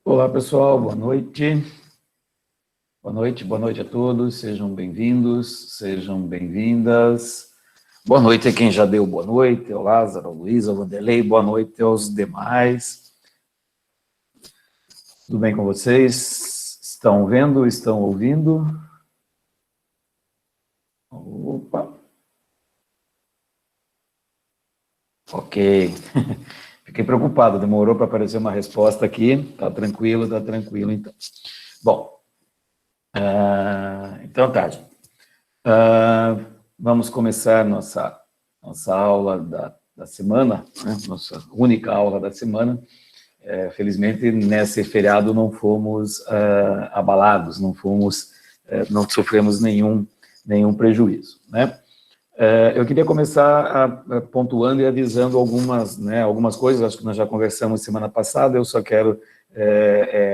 Olá, pessoal, boa noite. Boa noite a todos, sejam bem-vindos, sejam bem-vindas. Boa noite a quem já deu boa noite, ao Lázaro, ao Luiz, ao Vanderlei, boa noite aos demais. Tudo bem com vocês? Estão vendo, estão ouvindo? Opa! Ok. Fiquei preocupado, demorou para aparecer uma resposta aqui. Tá tranquilo, então. Bom, então tá, gente. Vamos começar nossa aula da semana, né? Nossa única aula da semana. Felizmente, nesse feriado não fomos abalados, não sofremos nenhum prejuízo, né? Eu queria começar pontuando e avisando algumas coisas, acho que nós já conversamos semana passada, eu só quero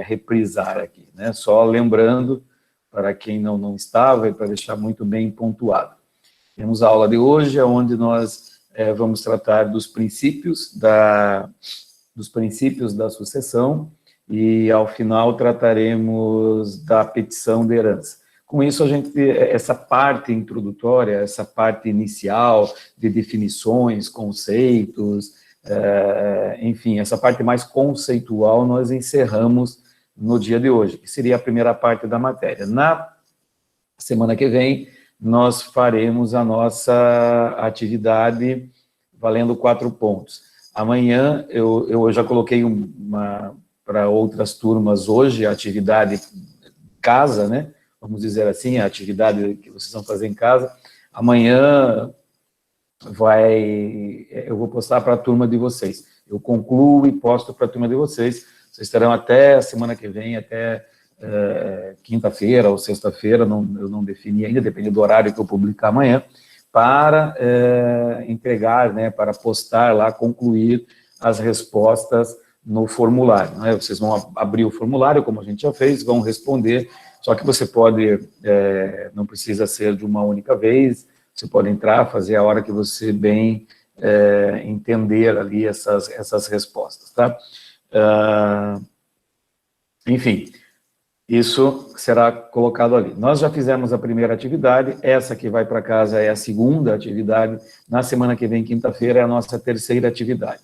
reprisar aqui, né? Só lembrando, para quem não estava, e para deixar muito bem pontuado. Temos a aula de hoje, onde nós vamos tratar dos princípios da sucessão e, ao final, trataremos da petição de herança. Com isso, essa parte introdutória, essa parte inicial de definições, conceitos, enfim, essa parte mais conceitual, nós encerramos no dia de hoje, que seria a primeira parte da matéria. Na semana que vem, nós faremos a nossa atividade valendo 4 pontos. Amanhã, eu já coloquei para outras turmas hoje, a atividade casa, né? Vamos dizer assim, a atividade que vocês vão fazer em casa. Amanhã eu vou postar para a turma de vocês. Eu concluo e posto para a turma de vocês. Vocês terão até a semana que vem, até quinta-feira ou sexta-feira, eu não defini ainda, depende do horário que eu publicar amanhã, para entregar, né, para postar lá, concluir as respostas no formulário, né? Vocês vão abrir o formulário, como a gente já fez, vão responder, só que você pode, não precisa ser de uma única vez, você pode entrar, fazer a hora que você bem entender ali essas respostas, tá? Enfim, isso será colocado ali. Nós já fizemos a primeira atividade, essa que vai para casa é a segunda atividade, na semana que vem, quinta-feira, é a nossa terceira atividade.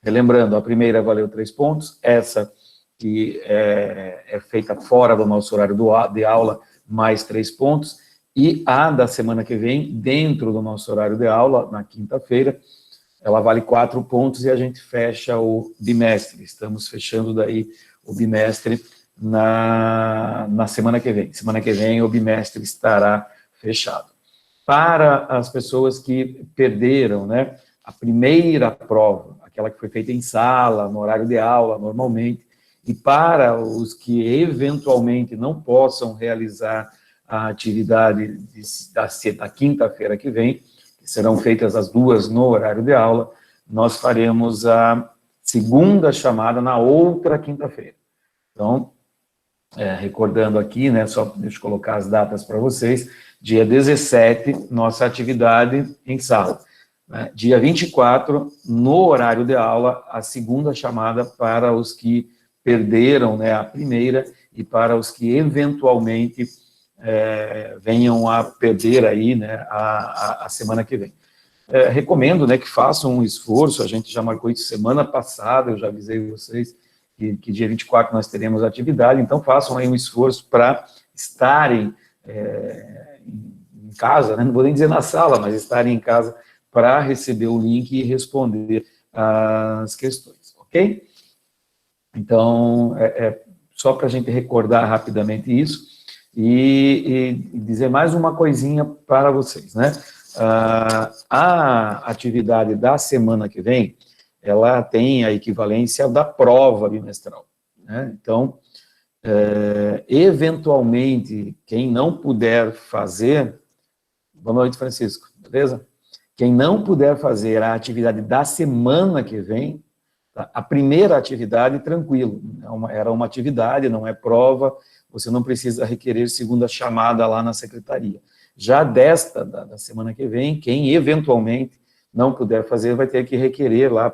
Relembrando, a primeira valeu 3 pontos, essa que é feita fora do nosso horário de aula, mais 3 pontos, e a da semana que vem, dentro do nosso horário de aula, na quinta-feira, ela vale 4 pontos e a gente fecha o bimestre. Estamos fechando daí o bimestre na semana que vem. Semana que vem o bimestre estará fechado. Para as pessoas que perderam, né, a primeira prova, aquela que foi feita em sala, no horário de aula, normalmente, e para os que eventualmente não possam realizar a atividade da quinta-feira que vem, que serão feitas as duas no horário de aula, nós faremos a segunda chamada na outra quinta-feira. Então, recordando aqui, né, só deixa eu colocar as datas para vocês, dia 17, nossa atividade em sala. Né? Dia 24, no horário de aula, a segunda chamada para os que perderam, né, a primeira e para os que eventualmente venham a perder aí, né, a semana que vem. Recomendo, né, que façam um esforço, a gente já marcou isso semana passada, eu já avisei vocês que dia 24 nós teremos atividade, então façam aí um esforço para estarem em casa, né, não vou nem dizer na sala, mas estarem em casa para receber o link e responder as questões, ok? Então, só para a gente recordar rapidamente isso e dizer mais uma coisinha para vocês, né? A atividade da semana que vem, ela tem a equivalência da prova bimestral, né? Então, eventualmente, quem não puder fazer... Boa noite, Francisco, beleza? Quem não puder fazer a atividade da semana que vem, tá? A primeira atividade, tranquilo, era uma atividade, não é prova, você não precisa requerer segunda chamada lá na secretaria. Já da semana que vem, quem eventualmente não puder fazer, vai ter que requerer lá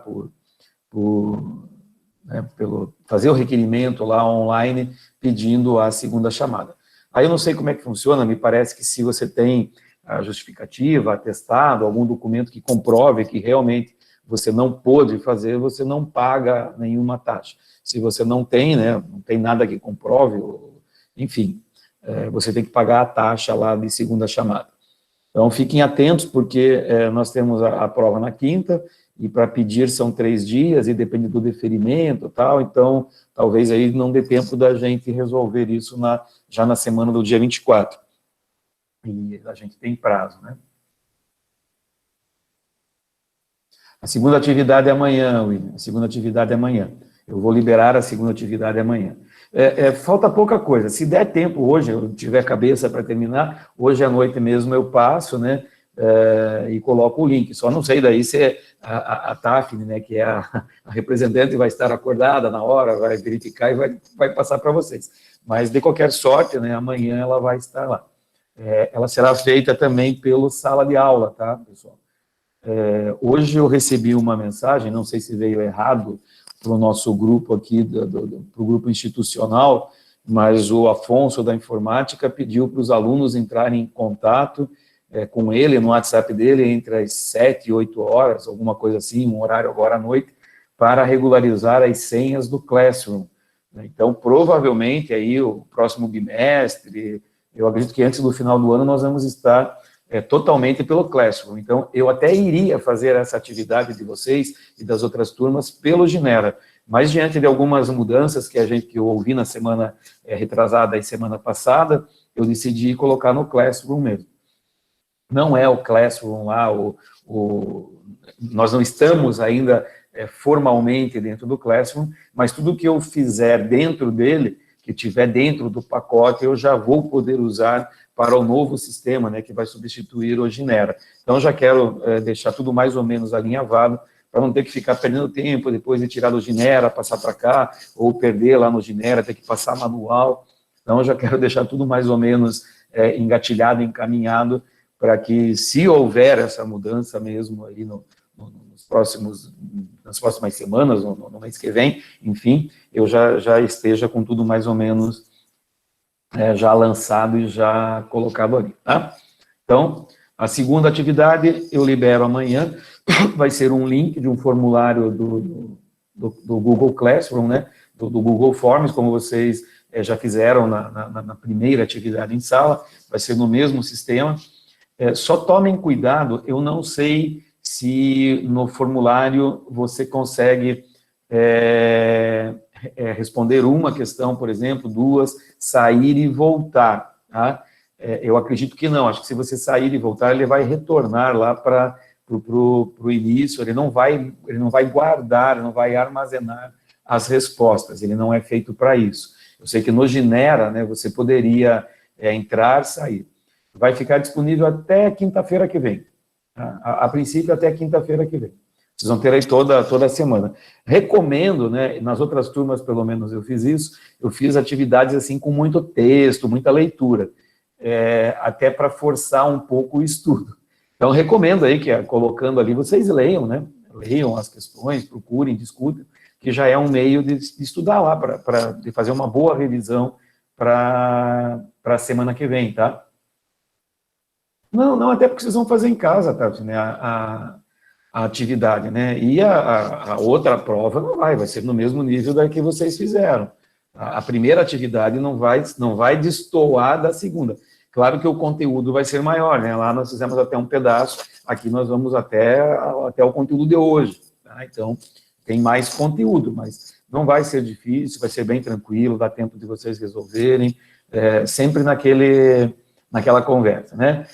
né, fazer o requerimento lá online, pedindo a segunda chamada. Aí eu não sei como é que funciona, me parece que se você tem a justificativa, atestado, algum documento que comprove que realmente você não pôde fazer, você não paga nenhuma taxa. Se você não tem, né, não tem nada que comprove, enfim, você tem que pagar a taxa lá de segunda chamada. Então, fiquem atentos, porque nós temos a prova na quinta, e para pedir são 3 dias, e depende do deferimento, tal, então, talvez aí não dê tempo da gente resolver isso já na semana do dia 24. E a gente tem prazo, né? A segunda atividade é amanhã, William, a segunda atividade é amanhã. Eu vou liberar a segunda atividade amanhã. Falta pouca coisa, se der tempo hoje, eu tiver cabeça para terminar, hoje à noite mesmo eu passo, né, e coloco o link, só não sei daí se a Tafne, né, que é a representante, vai estar acordada na hora, vai verificar e vai passar para vocês. Mas, de qualquer sorte, né, amanhã ela vai estar lá. Ela será feita também pelo sala de aula, tá, pessoal? Hoje eu recebi uma mensagem, não sei se veio errado, para o nosso grupo aqui, para o grupo institucional, mas o Afonso da Informática pediu para os alunos entrarem em contato com ele, no WhatsApp dele, entre as 7 e 8 horas, alguma coisa assim, um horário agora à noite, para regularizar as senhas do Classroom. Então, provavelmente, aí, o próximo bimestre, eu acredito que antes do final do ano, nós vamos estar totalmente pelo Classroom. Então, eu até iria fazer essa atividade de vocês e das outras turmas pelo Ginera, mas diante de algumas mudanças que eu ouvi na semana retrasada e semana passada, eu decidi colocar no Classroom mesmo. Não é o Classroom lá, nós não estamos ainda formalmente dentro do Classroom, mas tudo que eu fizer dentro dele, que tiver dentro do pacote, eu já vou poder usar para o novo sistema, né, que vai substituir o Ginera. Então, já quero deixar tudo mais ou menos alinhavado, para não ter que ficar perdendo tempo, depois de tirar do Ginera, passar para cá, ou perder lá no Ginera, ter que passar manual. Então, eu já quero deixar tudo mais ou menos engatilhado, encaminhado, para que, se houver essa mudança mesmo aí nas próximas semanas, no mês que vem, enfim, eu já esteja com tudo mais ou menos já lançado e já colocado ali, tá? Então, a segunda atividade eu libero amanhã, vai ser um link de um formulário do Google Classroom, né, do Google Forms, como vocês já fizeram na primeira atividade em sala, vai ser no mesmo sistema. Só tomem cuidado, eu não sei se no formulário você consegue responder uma questão, por exemplo, 2, sair e voltar, tá? Eu acredito que não, acho que se você sair e voltar, ele vai retornar lá para o início, ele não vai guardar, não vai armazenar as respostas, ele não é feito para isso. Eu sei que no Ginera, né, você poderia entrar, sair. Vai ficar disponível até quinta-feira que vem. A princípio, até quinta-feira que vem. Vocês vão ter aí toda a semana. Recomendo, né, nas outras turmas, pelo menos eu fiz isso, eu fiz atividades assim com muito texto, muita leitura, até para forçar um pouco o estudo. Então, recomendo aí que, colocando ali, vocês leiam, né, leiam as questões, procurem, discutam, que já é um meio de estudar lá, de fazer uma boa revisão para a semana que vem, tá? Não, até porque vocês vão fazer em casa, Tati, né, a atividade, né, e a outra prova não vai ser no mesmo nível da que vocês fizeram. A primeira atividade não vai destoar da segunda. Claro que o conteúdo vai ser maior, né, lá nós fizemos até um pedaço, aqui nós vamos até o conteúdo de hoje, tá? Então, tem mais conteúdo, mas não vai ser difícil, vai ser bem tranquilo, dá tempo de vocês resolverem, sempre naquela conversa, né?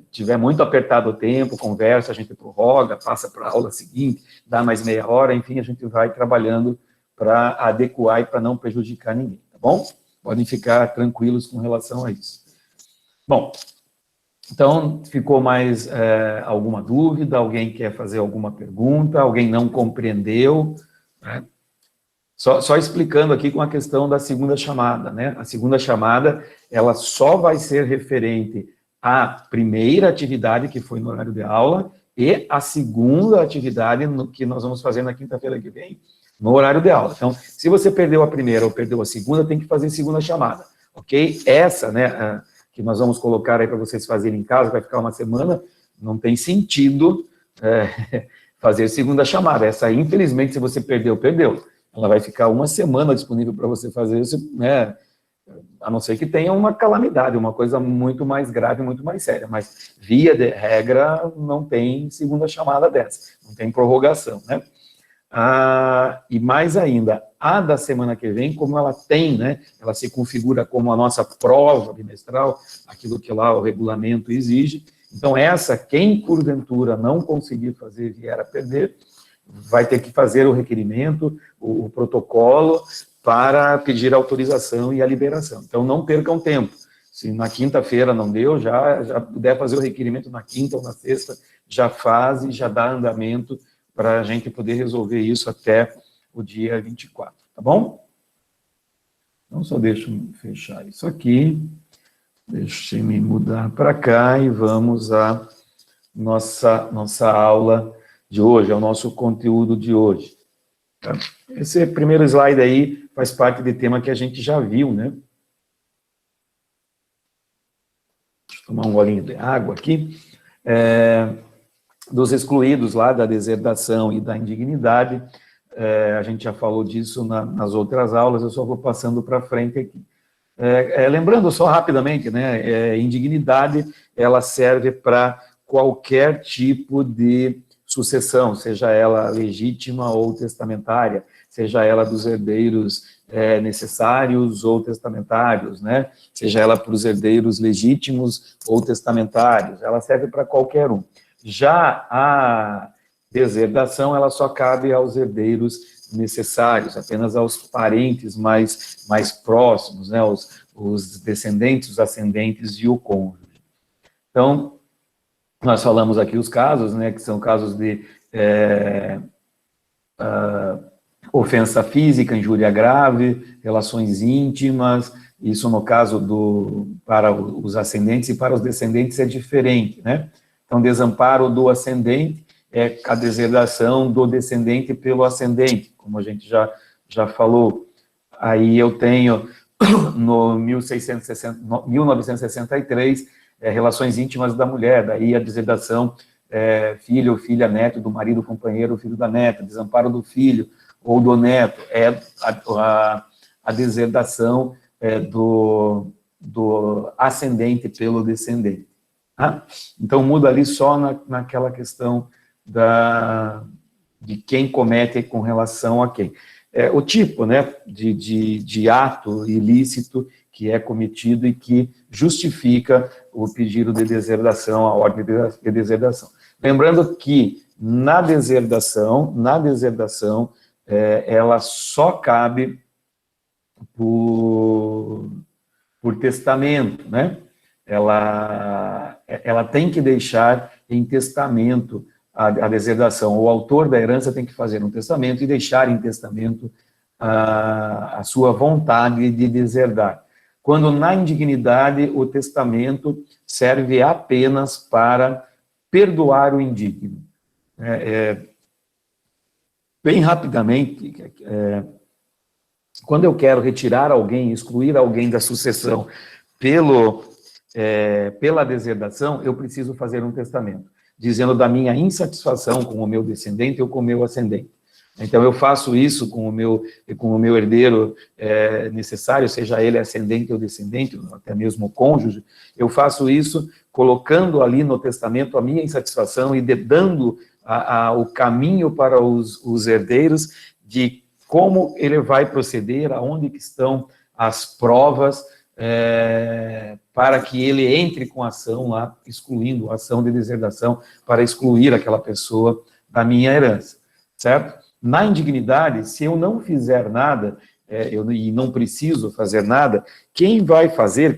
Tiver muito apertado o tempo, conversa, a gente prorroga, passa para a aula seguinte, dá mais meia hora, enfim, a gente vai trabalhando para adequar e para não prejudicar ninguém, tá bom? Podem ficar tranquilos com relação a isso. Bom, então, ficou mais alguma dúvida? Alguém quer fazer alguma pergunta? Alguém não compreendeu? Né? Só explicando aqui com a questão da segunda chamada, né? A segunda chamada, ela só vai ser referente à primeira atividade, que foi no horário de aula, e a segunda atividade que nós vamos fazer na quinta-feira que vem, no horário de aula. Então, se você perdeu a primeira ou perdeu a segunda, tem que fazer segunda chamada, ok? Essa, né, que nós vamos colocar aí para vocês fazerem em casa, vai ficar uma semana, não tem sentido fazer segunda chamada. Essa aí, infelizmente, se você perdeu, perdeu. Ela vai ficar uma semana disponível para você fazer isso, né, a não ser que tenha uma calamidade, uma coisa muito mais grave, muito mais séria, mas via de regra não tem segunda chamada dessa, não tem prorrogação, né? E mais ainda, a da semana que vem, como ela tem, né, ela se configura como a nossa prova bimestral, aquilo que lá o regulamento exige, então essa, quem porventura não conseguir fazer, vier a perder, vai ter que fazer o requerimento, o protocolo, para pedir a autorização e a liberação. Então, não percam tempo. Se na quinta-feira não deu, já puder fazer o requerimento na quinta ou na sexta, já faz e já dá andamento para a gente poder resolver isso até o dia 24, tá bom? Então, só deixa eu fechar isso aqui. Deixa eu me mudar para cá e vamos à nossa aula de hoje, ao nosso conteúdo de hoje. Tá? Esse primeiro slide aí faz parte de tema que a gente já viu, né? Deixa eu tomar um golinho de água aqui. Dos excluídos lá da deserdação e da indignidade, a gente já falou disso nas outras aulas, eu só vou passando para frente aqui. Lembrando só rapidamente, né, indignidade, ela serve para qualquer tipo de sucessão, seja ela legítima ou testamentária, seja ela dos herdeiros necessários ou testamentários, né, seja ela para os herdeiros legítimos ou testamentários, ela serve para qualquer um. Já a deserdação, ela só cabe aos herdeiros necessários, apenas aos parentes mais próximos, né, os descendentes, os ascendentes e o cônjuge. Então, nós falamos aqui os casos, né, que são casos de ofensa física, injúria grave, relações íntimas, isso no caso para os ascendentes e para os descendentes é diferente, né? Então, desamparo do ascendente é a deserdação do descendente pelo ascendente, como a gente já falou. Aí eu tenho, no 1963, relações íntimas da mulher, daí a deserdação filho, filha, neto, do marido, companheiro, filho da neta, desamparo do filho ou do neto, a deserdação do ascendente pelo descendente. Tá? Então, muda ali só naquela questão de quem comete com relação a quem. O tipo, né, de ato ilícito que é cometido e que justifica o pedido de deserdação, a ordem de deserdação. Lembrando que na deserdação, ela só cabe por testamento, né? Ela tem que deixar em testamento a deserdação. O autor da herança tem que fazer um testamento e deixar em testamento a sua vontade de deserdar. Quando na indignidade o testamento serve apenas para perdoar o indigno. Bem rapidamente, quando eu quero retirar alguém, excluir alguém da sucessão pela deserdação, eu preciso fazer um testamento, dizendo da minha insatisfação com o meu descendente ou com o meu ascendente. Então, eu faço isso com o meu herdeiro necessário, seja ele ascendente ou descendente, ou até mesmo o cônjuge, eu faço isso colocando ali no testamento a minha insatisfação e dando o caminho para os herdeiros de como ele vai proceder, aonde que estão as provas, para que ele entre com a ação lá, excluindo a ação de deserdação, para excluir aquela pessoa da minha herança, certo? Na indignidade, se eu não fizer nada, e não preciso fazer nada, quem vai fazer,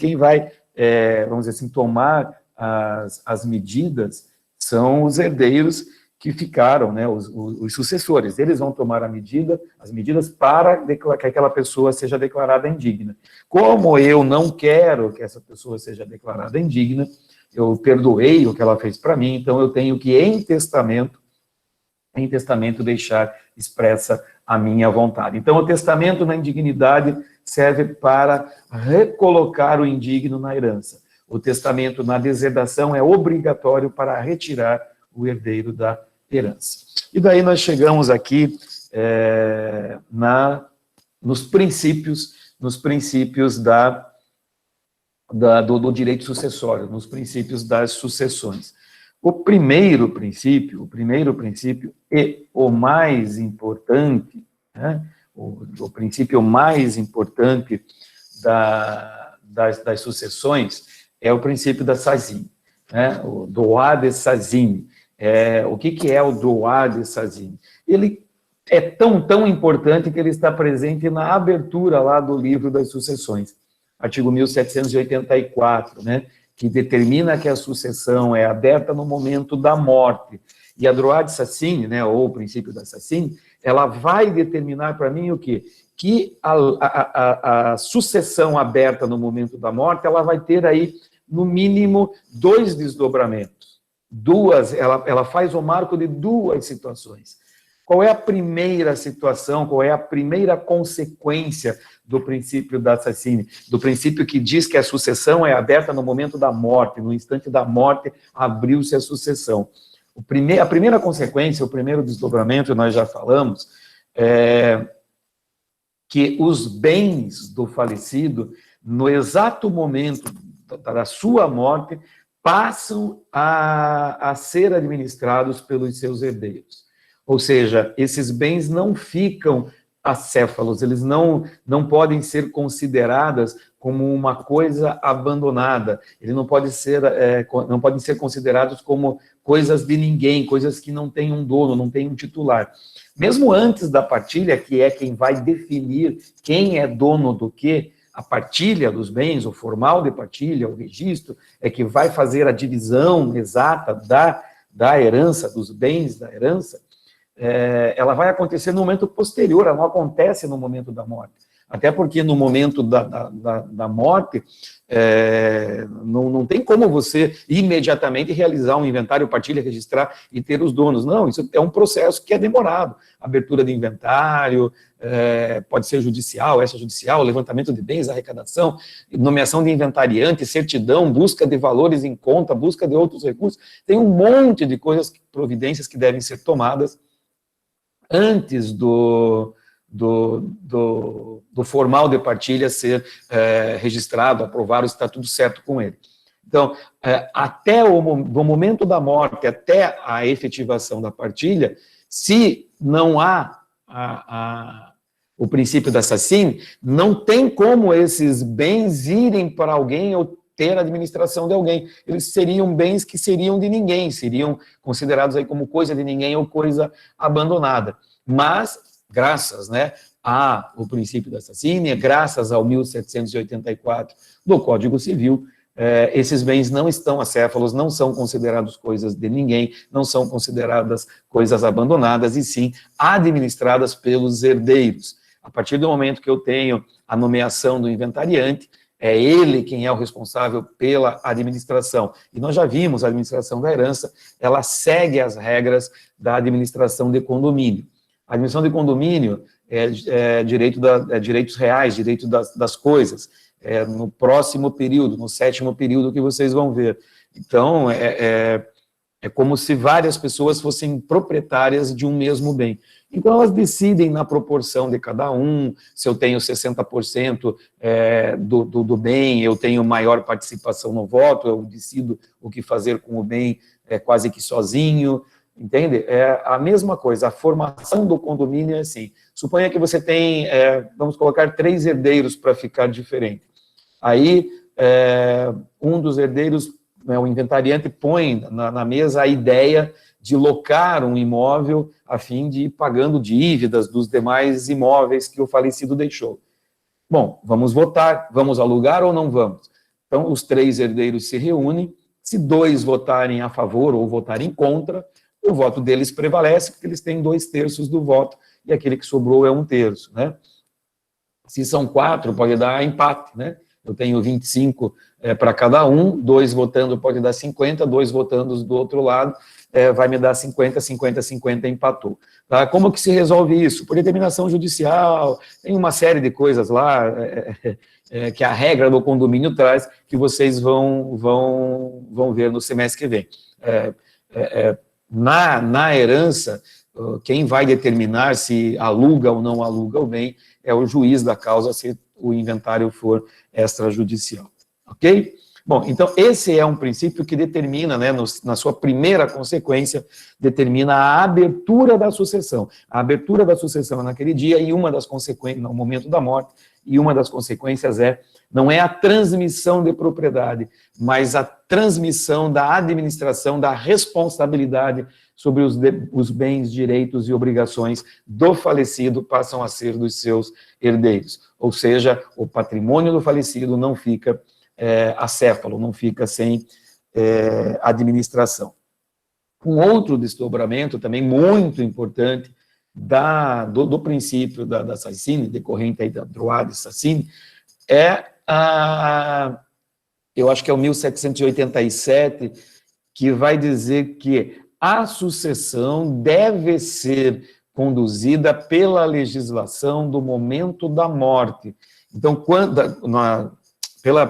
vamos dizer assim, tomar as medidas são os herdeiros que ficaram, né, os sucessores. Eles vão tomar as medidas para que aquela pessoa seja declarada indigna. Como eu não quero que essa pessoa seja declarada indigna, eu perdoei o que ela fez para mim, então eu tenho que, em testamento, em testamento deixar expressa a minha vontade. Então, o testamento na indignidade serve para recolocar o indigno na herança. O testamento na deserdação é obrigatório para retirar o herdeiro da herança. E daí nós chegamos aqui nos princípios do direito sucessório, nos princípios das sucessões. O primeiro princípio e o mais importante, né, o princípio mais importante das sucessões é o princípio da Sazine, né, o droit de Sazine. O que é o droit de Sazine? Ele é tão importante que ele está presente na abertura lá do livro das sucessões, artigo 1784, né, que determina que a sucessão é aberta no momento da morte. E a droit de Sazine, né, ou o princípio da Sazine, ela vai determinar para mim o quê? Que a sucessão aberta no momento da morte, ela vai ter aí, no mínimo, 2 desdobramentos. Ela faz o marco de 2 situações. Qual é a primeira situação, qual é a primeira consequência do princípio da Sazine? Do princípio que diz que a sucessão é aberta no momento da morte, no instante da morte abriu-se a sucessão. A primeira consequência, o primeiro desdobramento, nós já falamos, é que os bens do falecido, no exato momento da sua morte, passam a ser administrados pelos seus herdeiros. Ou seja, esses bens não ficam acéfalos, eles não podem ser consideradas como uma coisa abandonada, eles não podem ser considerados como coisas de ninguém, coisas que não têm um dono, não têm um titular. Mesmo antes da partilha, que é quem vai definir quem é dono do quê, a partilha dos bens, o formal de partilha, o registro, é que vai fazer a divisão exata da herança, dos bens da herança. Ela vai acontecer no momento posterior, ela não acontece no momento da morte. Até porque no momento da morte, não tem como você imediatamente realizar um inventário, partilha, registrar e ter os donos. Não, isso é um processo que é demorado. Abertura de inventário, pode ser judicial, extrajudicial, levantamento de bens, arrecadação, nomeação de inventariante, certidão, busca de valores em conta, busca de outros recursos. Tem um monte de coisas, providências que devem ser tomadas antes do formal de partilha ser registrado, aprovado, está tudo certo com ele. Então, até do momento da morte, até a efetivação da partilha, se não há o princípio da Sazine, não tem como esses bens irem para alguém ou ter a administração de alguém. Eles seriam bens que seriam de ninguém, seriam considerados aí como coisa de ninguém ou coisa abandonada. Mas, graças, né, ao princípio da Sazine, graças ao 1784 do Código Civil, esses bens não estão acéfalos, não são considerados coisas de ninguém, não são consideradas coisas abandonadas, e sim administradas pelos herdeiros. A partir do momento que eu tenho a nomeação do inventariante, é ele quem é o responsável pela administração. E nós já vimos a administração da herança, ela segue as regras da administração de condomínio. A administração de condomínio é direitos reais, direito das coisas, no próximo período, no 7º período que vocês vão ver. Então, é como se várias pessoas fossem proprietárias de um mesmo bem. Então, elas decidem na proporção de cada um, se eu tenho 60% do bem, eu tenho maior participação no voto, eu decido o que fazer com o bem quase que sozinho, entende? É a mesma coisa, a formação do condomínio é assim. Suponha que você tem, vamos colocar 3 herdeiros para ficar diferente. Aí, um dos herdeiros, o inventariante, põe na mesa a ideia de locar um imóvel a fim de ir pagando dívidas dos demais imóveis que o falecido deixou. Bom, vamos votar, vamos alugar ou não vamos? Então, os 3 herdeiros se reúnem, se 2 votarem a favor ou votarem contra, o voto deles prevalece, porque eles têm 2/3 do voto, e aquele que sobrou é 1/3, né? Se são 4, pode dar empate, né? eu tenho 25 para cada um, 2 votando pode dar 50, 2 votando do outro lado, vai me dar 50, 50, 50, empatou. Tá? Como que se resolve isso? Por determinação judicial, tem uma série de coisas lá que a regra do condomínio traz, que vocês vão ver no semestre que vem. Na herança, quem vai determinar se aluga ou não aluga o bem é o juiz da causa, se o inventário for extrajudicial. Ok? Bom, então esse é um princípio que determina, né, na sua primeira consequência, determina a abertura da sucessão. A abertura da sucessão é naquele dia, e uma das consequências, no momento da morte, e uma das consequências não é a transmissão de propriedade, mas a transmissão da administração, da responsabilidade sobre os bens, direitos e obrigações do falecido passam a ser dos seus herdeiros. Ou seja, o patrimônio do falecido não fica acéfalo, não fica sem administração. Um outro desdobramento também muito importante do princípio da Sassine, decorrente aí da Droit de Sassine, eu acho que é o 1787, que vai dizer que a sucessão deve ser conduzida pela legislação do momento da morte. Então,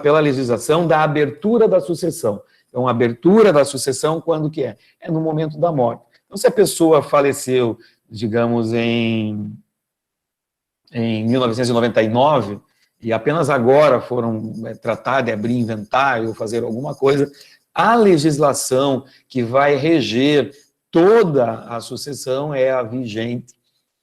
pela legislação da abertura da sucessão. Então, a abertura da sucessão, quando que é? É no momento da morte. Então, se a pessoa faleceu, digamos, em 1999, e apenas agora foram tratar de abrir inventário ou fazer alguma coisa, a legislação que vai reger toda a sucessão é a vigente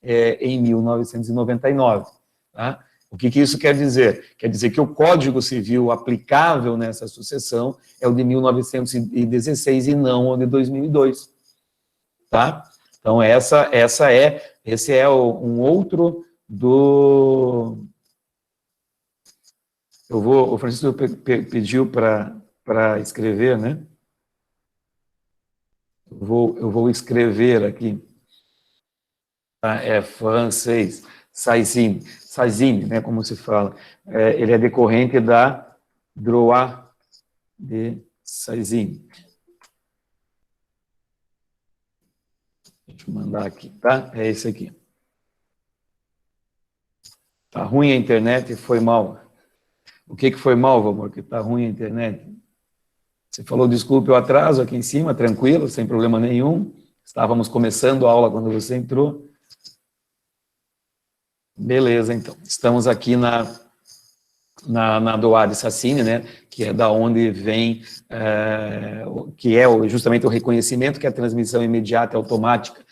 em 1999. Tá? O que isso quer dizer? Quer dizer que o Código Civil aplicável nessa sucessão é o de 1916 e não o de 2002. Tá? Então, esse é um outro do... O Francisco pediu para escrever, né? Eu vou escrever aqui. É francês, Sassine, né, como se fala. Ele é decorrente da Droit de Sassine. Deixa eu mandar aqui, tá? É esse aqui. Tá ruim a internet, foi mal. O que foi mal, Valmor? Que tá ruim a internet? Você falou, desculpe o atraso aqui em cima, tranquilo, sem problema nenhum. Estávamos começando a aula quando você entrou. Beleza, então. Estamos aqui na Droit de Sassine, né, que é da onde vem, que é justamente o reconhecimento que a transmissão imediata e automática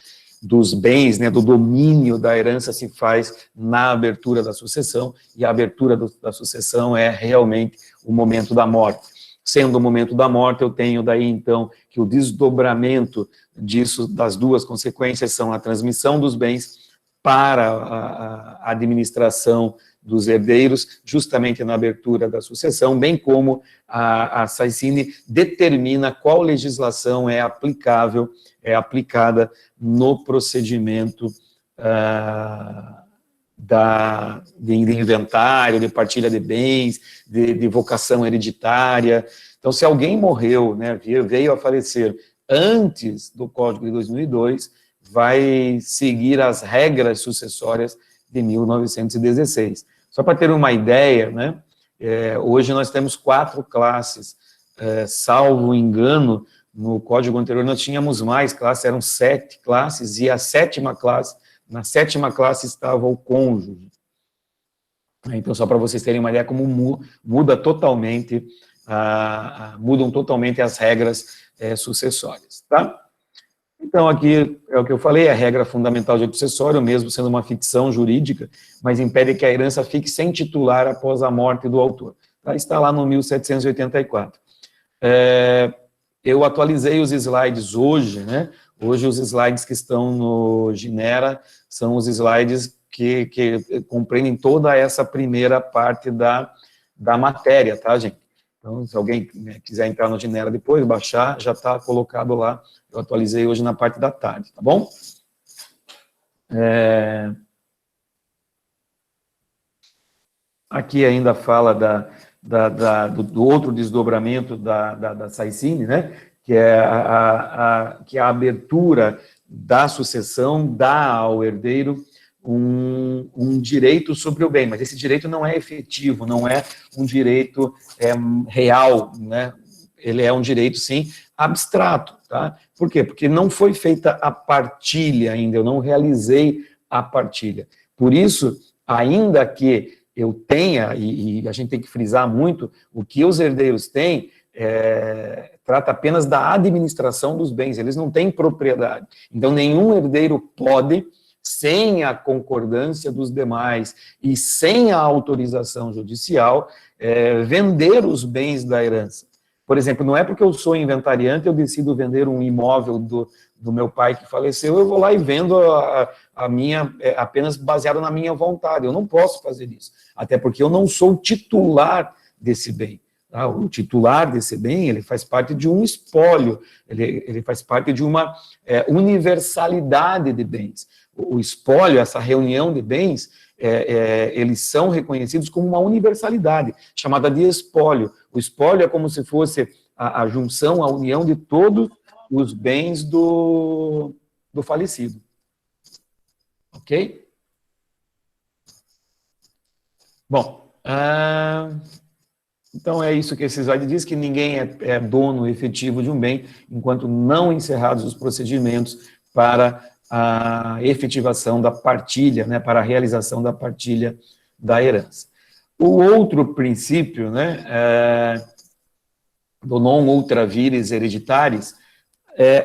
dos bens, né, do domínio da herança se faz na abertura da sucessão, e a abertura da sucessão é realmente o momento da morte. Sendo o momento da morte, eu tenho daí, então, que o desdobramento disso, das duas consequências, são a transmissão dos bens para a administração dos herdeiros, justamente na abertura da sucessão, bem como a Sassine determina qual legislação é aplicável, é aplicada no procedimento de inventário, de partilha de bens, de vocação hereditária. Então, se alguém morreu, né, veio a falecer antes do Código de 2002, vai seguir as regras sucessórias de 1916. Só para ter uma ideia, né, hoje nós temos 4 classes, salvo engano, no código anterior nós tínhamos mais classes, eram 7 classes, e a 7ª classe, na 7ª classe estava o cônjuge. Então, só para vocês terem uma ideia como mudam totalmente as regras sucessórias, tá? Então, aqui é o que eu falei, a regra fundamental de objeto sucessório, mesmo sendo uma ficção jurídica, mas impede que a herança fique sem titular após a morte do autor. Tá? Está lá no 1784. Eu atualizei os slides hoje, né? Hoje os slides que estão no Ginera são os slides que compreendem toda essa primeira parte da matéria, tá, gente? Então, se alguém quiser entrar no Ginera depois, baixar, já está colocado lá. Eu atualizei hoje na parte da tarde, tá bom? Aqui ainda fala do outro desdobramento da Saicine, né? Que é que a abertura da sucessão dá ao herdeiro um direito sobre o bem, mas esse direito não é efetivo, não é um direito real, né? Ele é um direito, sim, abstrato, tá? Por quê? Porque não foi feita a partilha ainda, eu não realizei a partilha. Por isso, ainda que eu tenha, e a gente tem que frisar muito, o que os herdeiros têm trata apenas da administração dos bens, eles não têm propriedade. Então, nenhum herdeiro pode, sem a concordância dos demais e sem a autorização judicial, vender os bens da herança. Por exemplo, não é porque eu sou inventariante, eu decido vender um imóvel do meu pai que faleceu, eu vou lá e vendo a minha, apenas baseado na minha vontade. Eu não posso fazer isso, até porque eu não sou titular desse bem. Tá? O titular desse bem, ele faz parte de um espólio, ele faz parte de uma universalidade de bens. O espólio, essa reunião de bens, eles são reconhecidos como uma universalidade, chamada de espólio. O espólio é como se fosse a junção, a união de todos os bens do falecido. Ok? Bom, então é isso que esse slide diz, que ninguém é dono efetivo de um bem, enquanto não encerrados os procedimentos para a efetivação da partilha, né, para a realização da partilha da herança. O outro princípio, né, do non ultra vires hereditaris,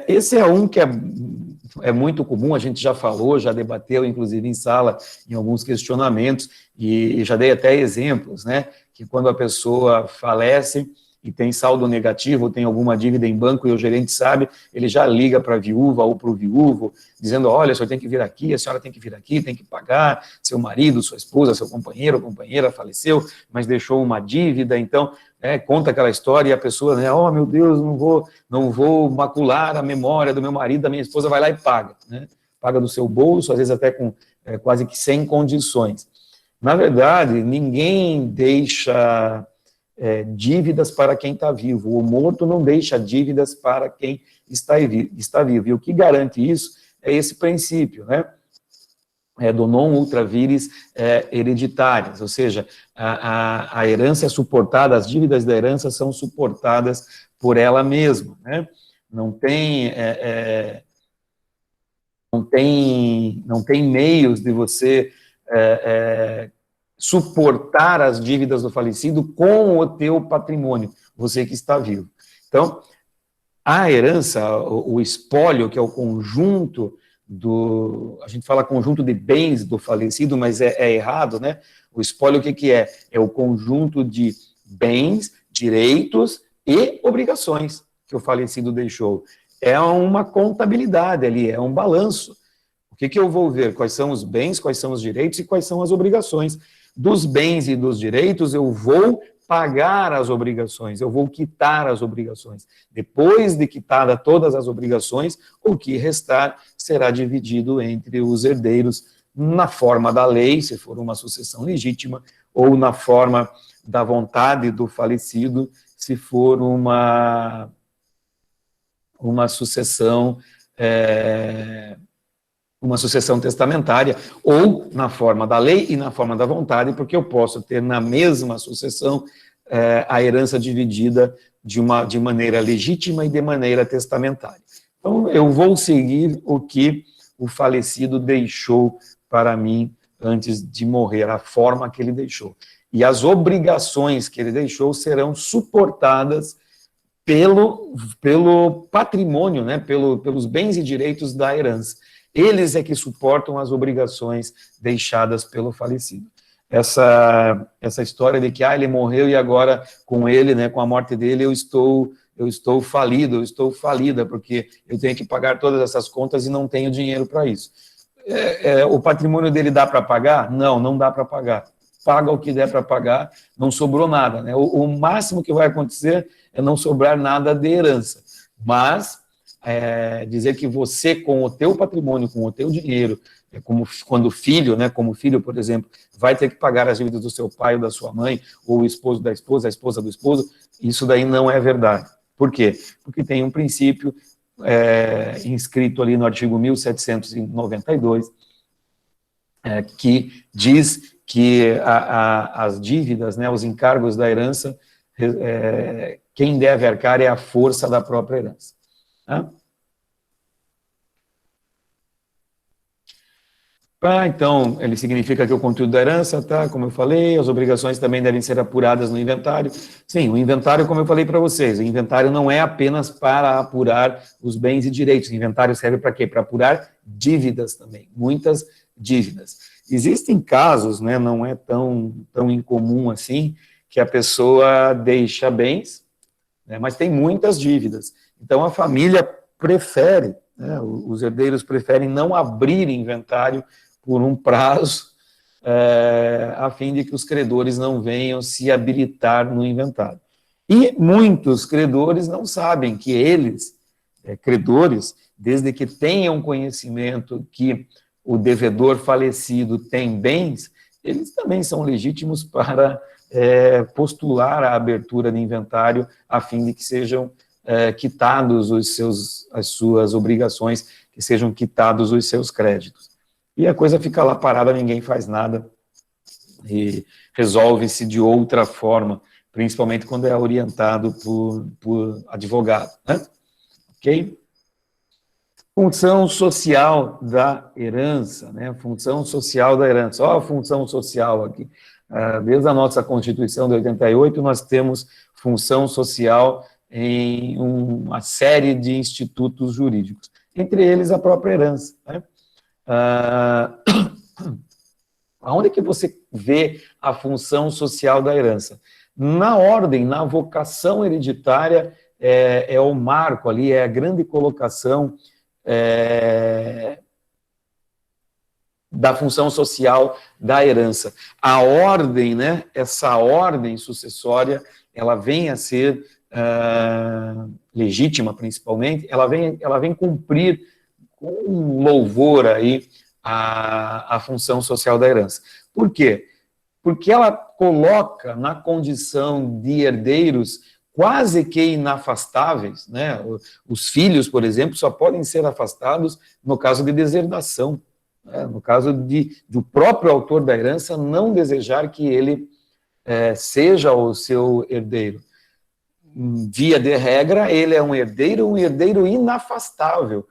esse é um que é muito comum, a gente já falou, já debateu, inclusive em sala, em alguns questionamentos, e já dei até exemplos, né, que quando a pessoa falece e tem saldo negativo, ou tem alguma dívida em banco e o gerente sabe, ele já liga para a viúva ou para o viúvo, dizendo, olha, o senhor tem que vir aqui, a senhora tem que vir aqui, tem que pagar, seu marido, sua esposa, seu companheiro ou companheira faleceu, mas deixou uma dívida, então, conta aquela história e a pessoa, né, oh, meu Deus, não vou macular a memória do meu marido, da minha esposa, vai lá e paga, né? Paga do seu bolso, às vezes até com quase que sem condições. Na verdade, ninguém deixa dívidas para quem está vivo. O morto não deixa dívidas para quem está vivo. E o que garante isso é esse princípio, né? Do non ultra vires hereditárias, ou seja, a herança é suportada, as dívidas da herança são suportadas por ela mesma, né? Não tem meios de você suportar as dívidas do falecido com o teu patrimônio, você que está vivo. Então, a herança, o espólio, que é o conjunto a gente fala conjunto de bens do falecido, mas é errado, né? O espólio, o que é? É o conjunto de bens, direitos e obrigações que o falecido deixou. É uma contabilidade ali, é um balanço. O que eu vou ver? Quais são os bens, quais são os direitos e quais são as obrigações. Dos bens e dos direitos, eu vou pagar as obrigações, eu vou quitar as obrigações. Depois de quitada todas as obrigações, o que restar será dividido entre os herdeiros na forma da lei, se for uma sucessão legítima, ou na forma da vontade do falecido, se for uma sucessão testamentária, ou na forma da lei e na forma da vontade, porque eu posso ter na mesma sucessão a herança dividida de maneira legítima e de maneira testamentária. Então, eu vou seguir o que o falecido deixou para mim antes de morrer, a forma que ele deixou. E as obrigações que ele deixou serão suportadas pelo patrimônio, né, pelos bens e direitos da herança. Eles é que suportam as obrigações deixadas pelo falecido. Essa história de que ele morreu e agora com ele, né, com a morte dele, eu estou falido, eu estou falida, porque eu tenho que pagar todas essas contas e não tenho dinheiro para isso. O patrimônio dele dá para pagar? Não dá para pagar. Paga o que der para pagar, não sobrou nada, né? O máximo que vai acontecer é não sobrar nada de herança. Mas dizer que você, com o teu patrimônio, com o teu dinheiro, É como quando o filho, né, como filho, por exemplo, vai ter que pagar as dívidas do seu pai ou da sua mãe, ou o esposo da esposa, a esposa do esposo, isso daí não é verdade. Por quê? Porque tem um princípio inscrito ali no artigo 1792, que diz que as dívidas, né, os encargos da herança, quem deve arcar é a força da própria herança. Tá? Então, ele significa que o conteúdo da herança, tá, como eu falei, as obrigações também devem ser apuradas no inventário. Sim, o inventário, como eu falei para vocês, o inventário não é apenas para apurar os bens e direitos, o inventário serve para quê? Para apurar dívidas também, muitas dívidas. Existem casos, né, não é tão incomum assim, que a pessoa deixa bens, né, mas tem muitas dívidas. Então, a família prefere, né, os herdeiros preferem não abrir inventário por um prazo, a fim de que os credores não venham se habilitar no inventário. E muitos credores não sabem que eles, credores, desde que tenham conhecimento que o devedor falecido tem bens, eles também são legítimos para postular a abertura de inventário a fim de que sejam quitados as suas obrigações, que sejam quitados os seus créditos. E a coisa fica lá parada, ninguém faz nada, e resolve-se de outra forma, principalmente quando é orientado por advogado, né? Ok? Função social da herança, né? Função social da herança. Olha a função social aqui. Desde a nossa Constituição de 88, nós temos função social em uma série de institutos jurídicos, entre eles a própria herança, né? Aonde que você vê a função social da herança? Na ordem, na vocação hereditária, é o marco ali, é a grande colocação da função social da herança. A ordem, né, essa ordem sucessória, ela vem a ser legítima, principalmente, ela vem cumprir com louvor aí a função social da herança. Por quê? Porque ela coloca na condição de herdeiros quase que inafastáveis, né? Os filhos, por exemplo, só podem ser afastados no caso de deserdação, né? No caso do próprio autor da herança não desejar que ele seja o seu herdeiro. Via de regra, ele é um herdeiro inafastável.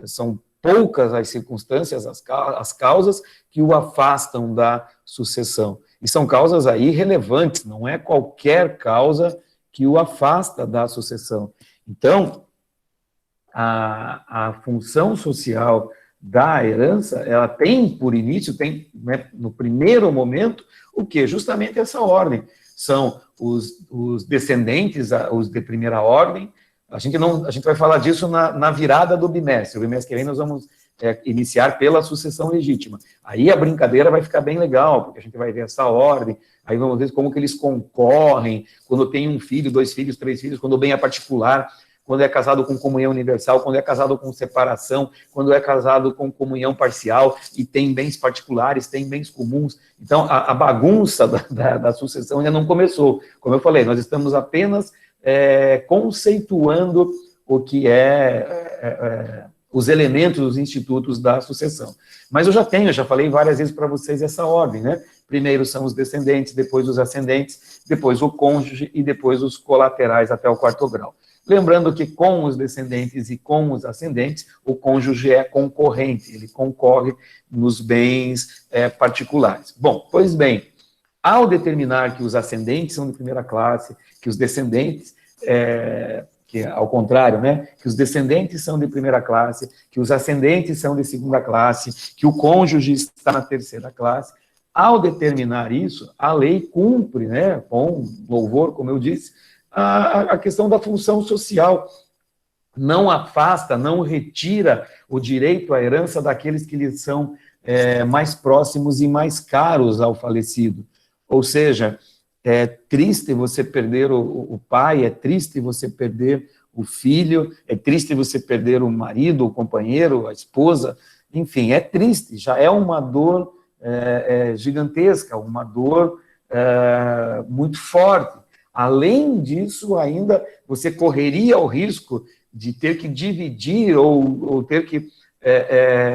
São poucas as circunstâncias, as causas que o afastam da sucessão. E são causas aí relevantes, não é qualquer causa que o afasta da sucessão. Então, a função social da herança, ela tem por início, né, no primeiro momento, o quê? Justamente essa ordem. São os descendentes, os de primeira ordem. A gente vai falar disso na virada do bimestre. O bimestre que vem nós vamos iniciar pela sucessão legítima. Aí a brincadeira vai ficar bem legal, porque a gente vai ver essa ordem, aí vamos ver como que eles concorrem, quando tem um filho, 2 filhos, 3 filhos, quando o bem é particular, quando é casado com comunhão universal, quando é casado com separação, quando é casado com comunhão parcial, e tem bens particulares, tem bens comuns. Então, a bagunça da sucessão ainda não começou. Como eu falei, nós estamos apenas conceituando o que os elementos, os institutos da sucessão. Mas eu já falei várias vezes para vocês essa ordem, né? Primeiro são os descendentes, depois os ascendentes, depois o cônjuge e depois os colaterais até o 4º grau. Lembrando que com os descendentes e com os ascendentes, o cônjuge é concorrente, ele concorre nos bens particulares. Bom, pois bem, ao determinar que os ascendentes são de primeira classe, que os descendentes, que ao contrário, né, que os descendentes são de primeira classe, que os ascendentes são de segunda classe, que o cônjuge está na 3ª classe, ao determinar isso, a lei cumpre, né, com louvor, como eu disse, a questão da função social. Não afasta, não retira o direito à herança daqueles que lhes são mais próximos e mais caros ao falecido. Ou seja, é triste você perder o pai, é triste você perder o filho, é triste você perder o marido, o companheiro, a esposa, enfim, é triste, já é uma dor gigantesca, uma dor muito forte. Além disso, ainda você correria o risco de ter que dividir ou ter que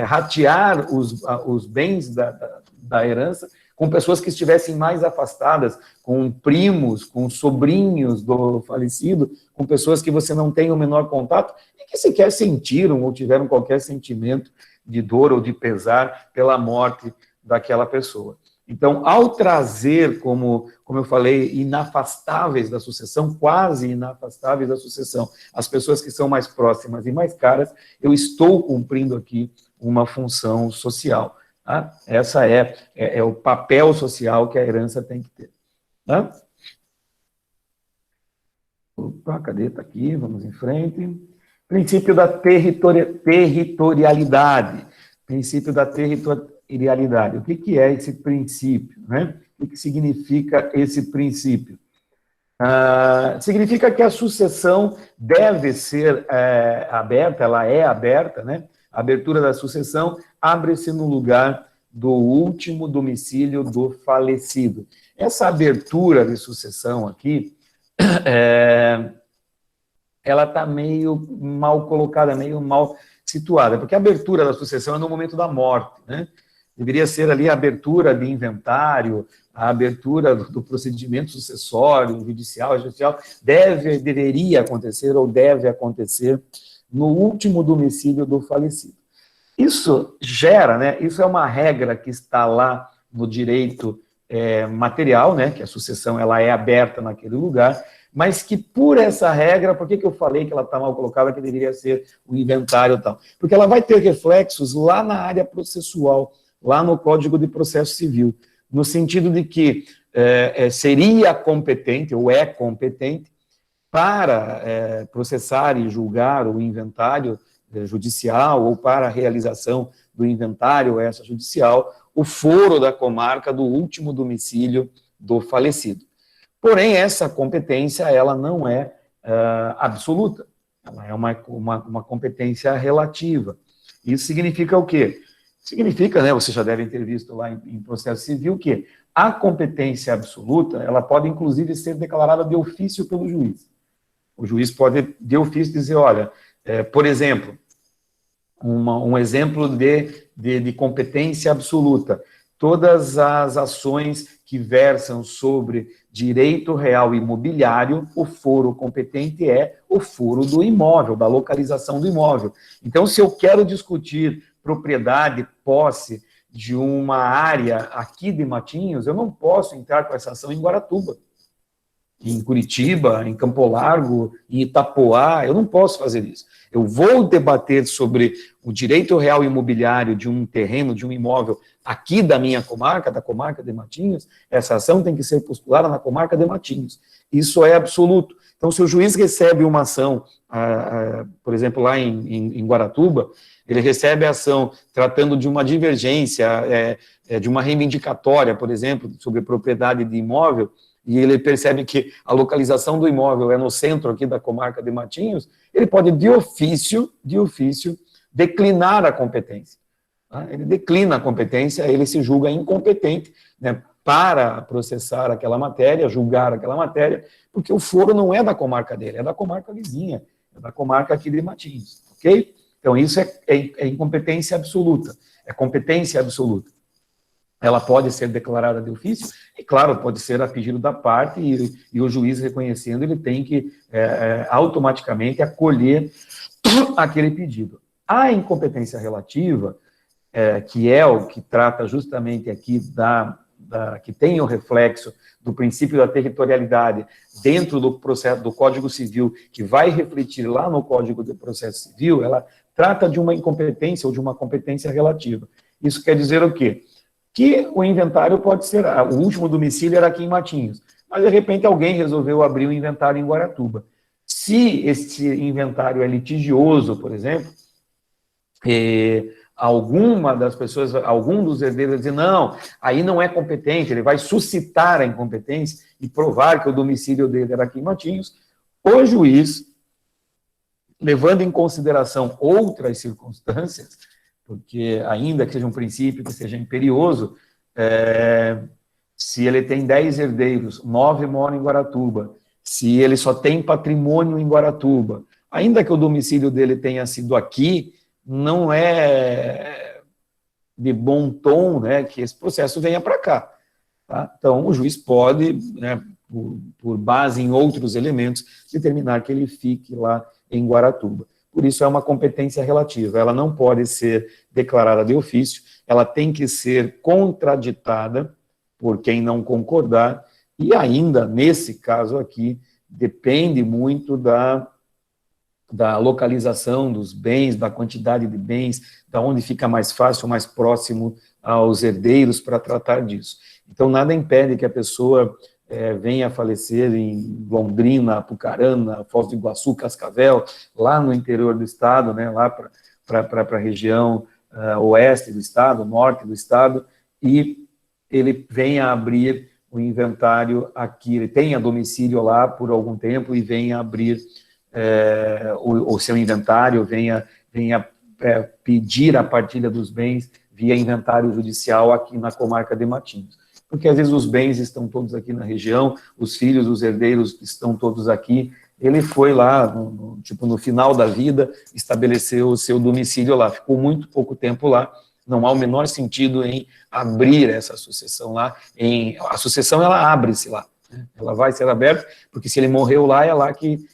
ratear os bens da herança com pessoas que estivessem mais afastadas, com primos, com sobrinhos do falecido, com pessoas que você não tem o menor contato e que sequer sentiram ou tiveram qualquer sentimento de dor ou de pesar pela morte daquela pessoa. Então, ao trazer, como eu falei, inafastáveis da sucessão, quase inafastáveis da sucessão, as pessoas que são mais próximas e mais caras, eu estou cumprindo aqui uma função social. Tá? Essa é o papel social que a herança tem que ter. Tá? Opa, cadê? Está aqui, vamos em frente. Princípio da territorialidade. Princípio da territorialidade. O que é esse princípio? Né? O que significa esse princípio? Significa que a sucessão deve ser aberta, ela é aberta, né? A abertura da sucessão abre-se no lugar do último domicílio do falecido. Essa abertura de sucessão aqui, ela está meio mal colocada, meio mal situada, porque a abertura da sucessão é no momento da morte, né? Deveria ser ali a abertura de inventário, a abertura do procedimento sucessório, judicial, deveria acontecer ou deve acontecer no último domicílio do falecido. Isso gera, né? Isso é uma regra que está lá no direito material, né? Que a sucessão ela é aberta naquele lugar, mas que por essa regra, por que eu falei que ela está mal colocada, que deveria ser o inventário e tal? Porque ela vai ter reflexos lá na área processual, lá no Código de Processo Civil, no sentido de que seria competente, ou é competente, para processar e julgar o inventário judicial, ou para a realização do inventário extrajudicial, o foro da comarca do último domicílio do falecido. Porém, essa competência, ela não é absoluta, ela é uma competência relativa. Isso significa o quê? Significa, né, vocês já devem ter visto lá em processo civil, que a competência absoluta, ela pode inclusive ser declarada de ofício pelo juiz. O juiz pode, de ofício, dizer, olha, por exemplo, um exemplo de competência absoluta, todas as ações que versam sobre direito real imobiliário, o foro competente é o foro do imóvel, da localização do imóvel. Então, se eu quero discutir propriedade, posse de uma área aqui de Matinhos, eu não posso entrar com essa ação em Guaratuba, em Curitiba, em Campo Largo, em Itapoá, eu não posso fazer isso. Eu vou debater sobre o direito real imobiliário de um terreno, de um imóvel aqui da minha comarca, da comarca de Matinhos, essa ação tem que ser postulada na comarca de Matinhos. Isso é absoluto. Então, se o juiz recebe uma ação, por exemplo, lá em Guaratuba, ele recebe a ação tratando de uma divergência, de uma reivindicatória, por exemplo, sobre propriedade de imóvel, e ele percebe que a localização do imóvel é no centro aqui da comarca de Matinhos, ele pode, de ofício, declinar a competência. Tá? Ele declina a competência, ele se julga incompetente, né, para processar aquela matéria, julgar aquela matéria, porque o foro não é da comarca dele, é da comarca vizinha, é da comarca aqui de Matinhos, ok? Então, isso é incompetência absoluta, é competência absoluta. Ela pode ser declarada de ofício, e, claro, pode ser a pedido da parte, e o juiz reconhecendo, ele tem que automaticamente acolher aquele pedido. A incompetência relativa, que é o que trata justamente aqui que tem o reflexo do princípio da territorialidade dentro do processo do Código Civil, que vai refletir lá no Código de Processo Civil, ela trata de uma incompetência ou de uma competência relativa. Isso quer dizer o quê? Que o inventário pode ser, o último domicílio era aqui em Matinhos, mas de repente alguém resolveu abrir um inventário em Guaratuba. Se esse inventário é litigioso, por exemplo, alguma das pessoas, algum dos herdeiros vai dizer, não, aí não é competente, ele vai suscitar a incompetência e provar que o domicílio dele era aqui em Matinhos, o juiz, levando em consideração outras circunstâncias, porque ainda que seja um princípio que seja imperioso, se ele tem 10 herdeiros, 9 moram em Guaratuba, se ele só tem patrimônio em Guaratuba, ainda que o domicílio dele tenha sido aqui, não é de bom tom, né, que esse processo venha para cá. Tá? Então, o juiz pode, né, por base em outros elementos, determinar que ele fique lá em Guaratuba. Por isso, é uma competência relativa. Ela não pode ser declarada de ofício, ela tem que ser contraditada por quem não concordar, e ainda, nesse caso aqui, depende muito da localização dos bens, da quantidade de bens, da onde fica mais fácil, mais próximo aos herdeiros para tratar disso. Então, nada impede que a pessoa venha a falecer em Londrina, Apucarana, Foz do Iguaçu, Cascavel, lá no interior do estado, né, lá para a região oeste do estado, norte do estado, e ele venha abrir o inventário aqui, ele tenha domicílio lá por algum tempo e venha abrir o seu inventário, venha pedir a partilha dos bens via inventário judicial aqui na comarca de Matinhos. Porque às vezes os bens estão todos aqui na região, os filhos, os herdeiros estão todos aqui, ele foi lá, no final da vida, estabeleceu o seu domicílio lá, ficou muito pouco tempo lá, não há o menor sentido em abrir essa sucessão lá, a sucessão ela abre-se lá, né? Ela vai ser aberta, porque se ele morreu lá, é lá que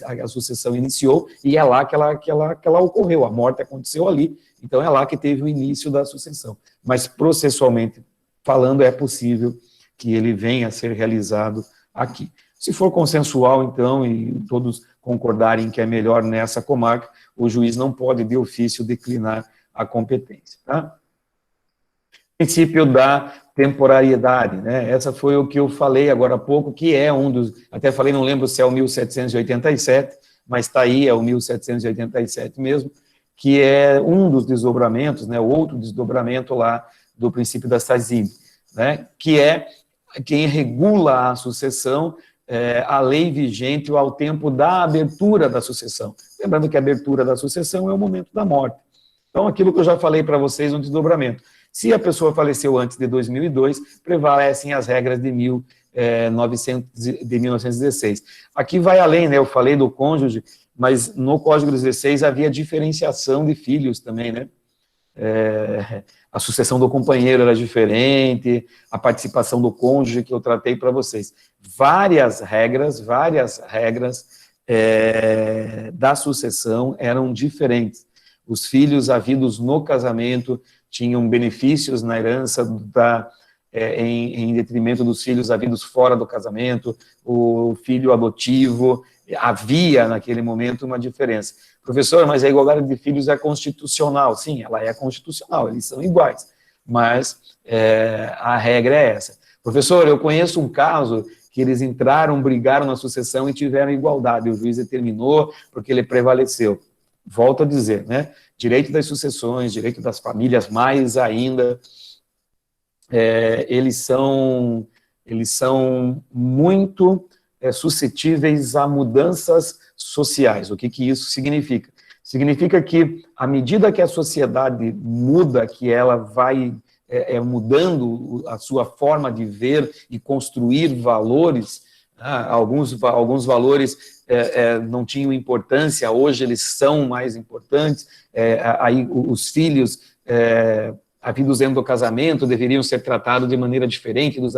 a sucessão iniciou, e é lá que ela ocorreu, a morte aconteceu ali, então é lá que teve o início da sucessão. Mas processualmente falando, é possível que ele venha a ser realizado aqui. Se for consensual, então, e todos concordarem que é melhor nessa comarca, o juiz não pode, de ofício, declinar a competência. Tá? Princípio da temporariedade, né? Essa foi o que eu falei agora há pouco, que é um dos, até falei, não lembro se é o 1787, mas está aí, é o 1787 mesmo, que é um dos desdobramentos, né, outro desdobramento lá do princípio da Sazine, né, que é quem regula a sucessão, a lei vigente ao tempo da abertura da sucessão. Lembrando que a abertura da sucessão é o momento da morte. Então, aquilo que eu já falei para vocês no desdobramento. Se a pessoa faleceu antes de 2002, prevalecem as regras de 1916. Aqui vai além, né, eu falei do cônjuge, mas no Código 16 havia diferenciação de filhos também, né? A sucessão do companheiro era diferente, a participação do cônjuge que eu tratei para vocês. Várias regras da sucessão eram diferentes. Os filhos havidos no casamento tinham benefícios na herança em detrimento dos filhos havidos fora do casamento, o filho adotivo, havia naquele momento uma diferença. Professor, mas a igualdade de filhos é constitucional. Sim, ela é constitucional, eles são iguais, mas a regra é essa. Professor, eu conheço um caso que eles entraram, brigaram na sucessão e tiveram igualdade, o juiz determinou porque ele prevaleceu. Volto a dizer, né? Direito das sucessões, direito das famílias, mais ainda, eles são muito suscetíveis a mudanças sociais. O que isso significa? Significa que, à medida que a sociedade muda, que ela vai mudando a sua forma de ver e construir valores, alguns valores não tinham importância, hoje eles são mais importantes, aí os filhos havidos dentro do casamento deveriam ser tratados de maneira diferente dos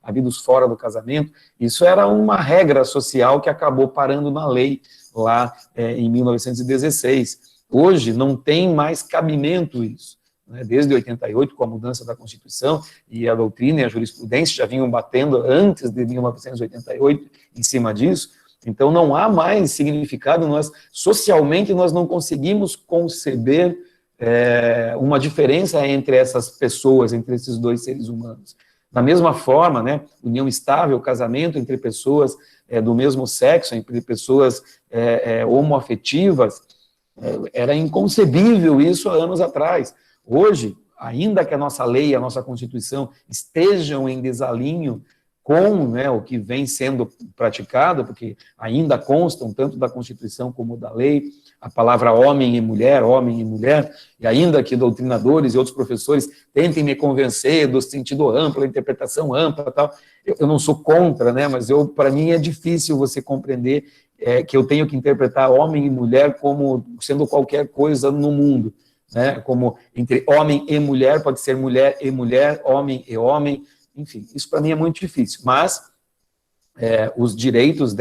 havidos fora do casamento. Isso era uma regra social que acabou parando na lei lá em 1916. Hoje não tem mais cabimento isso, né? Desde 88, com a mudança da Constituição, e a doutrina e a jurisprudência já vinham batendo antes de 1988 em cima disso. Então não há mais significado, socialmente nós não conseguimos conceber uma diferença entre essas pessoas, entre esses dois seres humanos. Da mesma forma, né, união estável, casamento entre pessoas do mesmo sexo, entre pessoas homoafetivas, era inconcebível isso há anos atrás. Hoje, ainda que a nossa lei, a nossa Constituição estejam em desalinho com, né, o que vem sendo praticado, porque ainda constam, tanto da Constituição como da lei, a palavra homem e mulher, e ainda que doutrinadores e outros professores tentem me convencer do sentido amplo, da interpretação ampla, tal, eu não sou contra, né, mas para mim é difícil você compreender que eu tenho que interpretar homem e mulher como sendo qualquer coisa no mundo, né, como entre homem e mulher, pode ser mulher e mulher, homem e homem, enfim, isso para mim é muito difícil, mas os direitos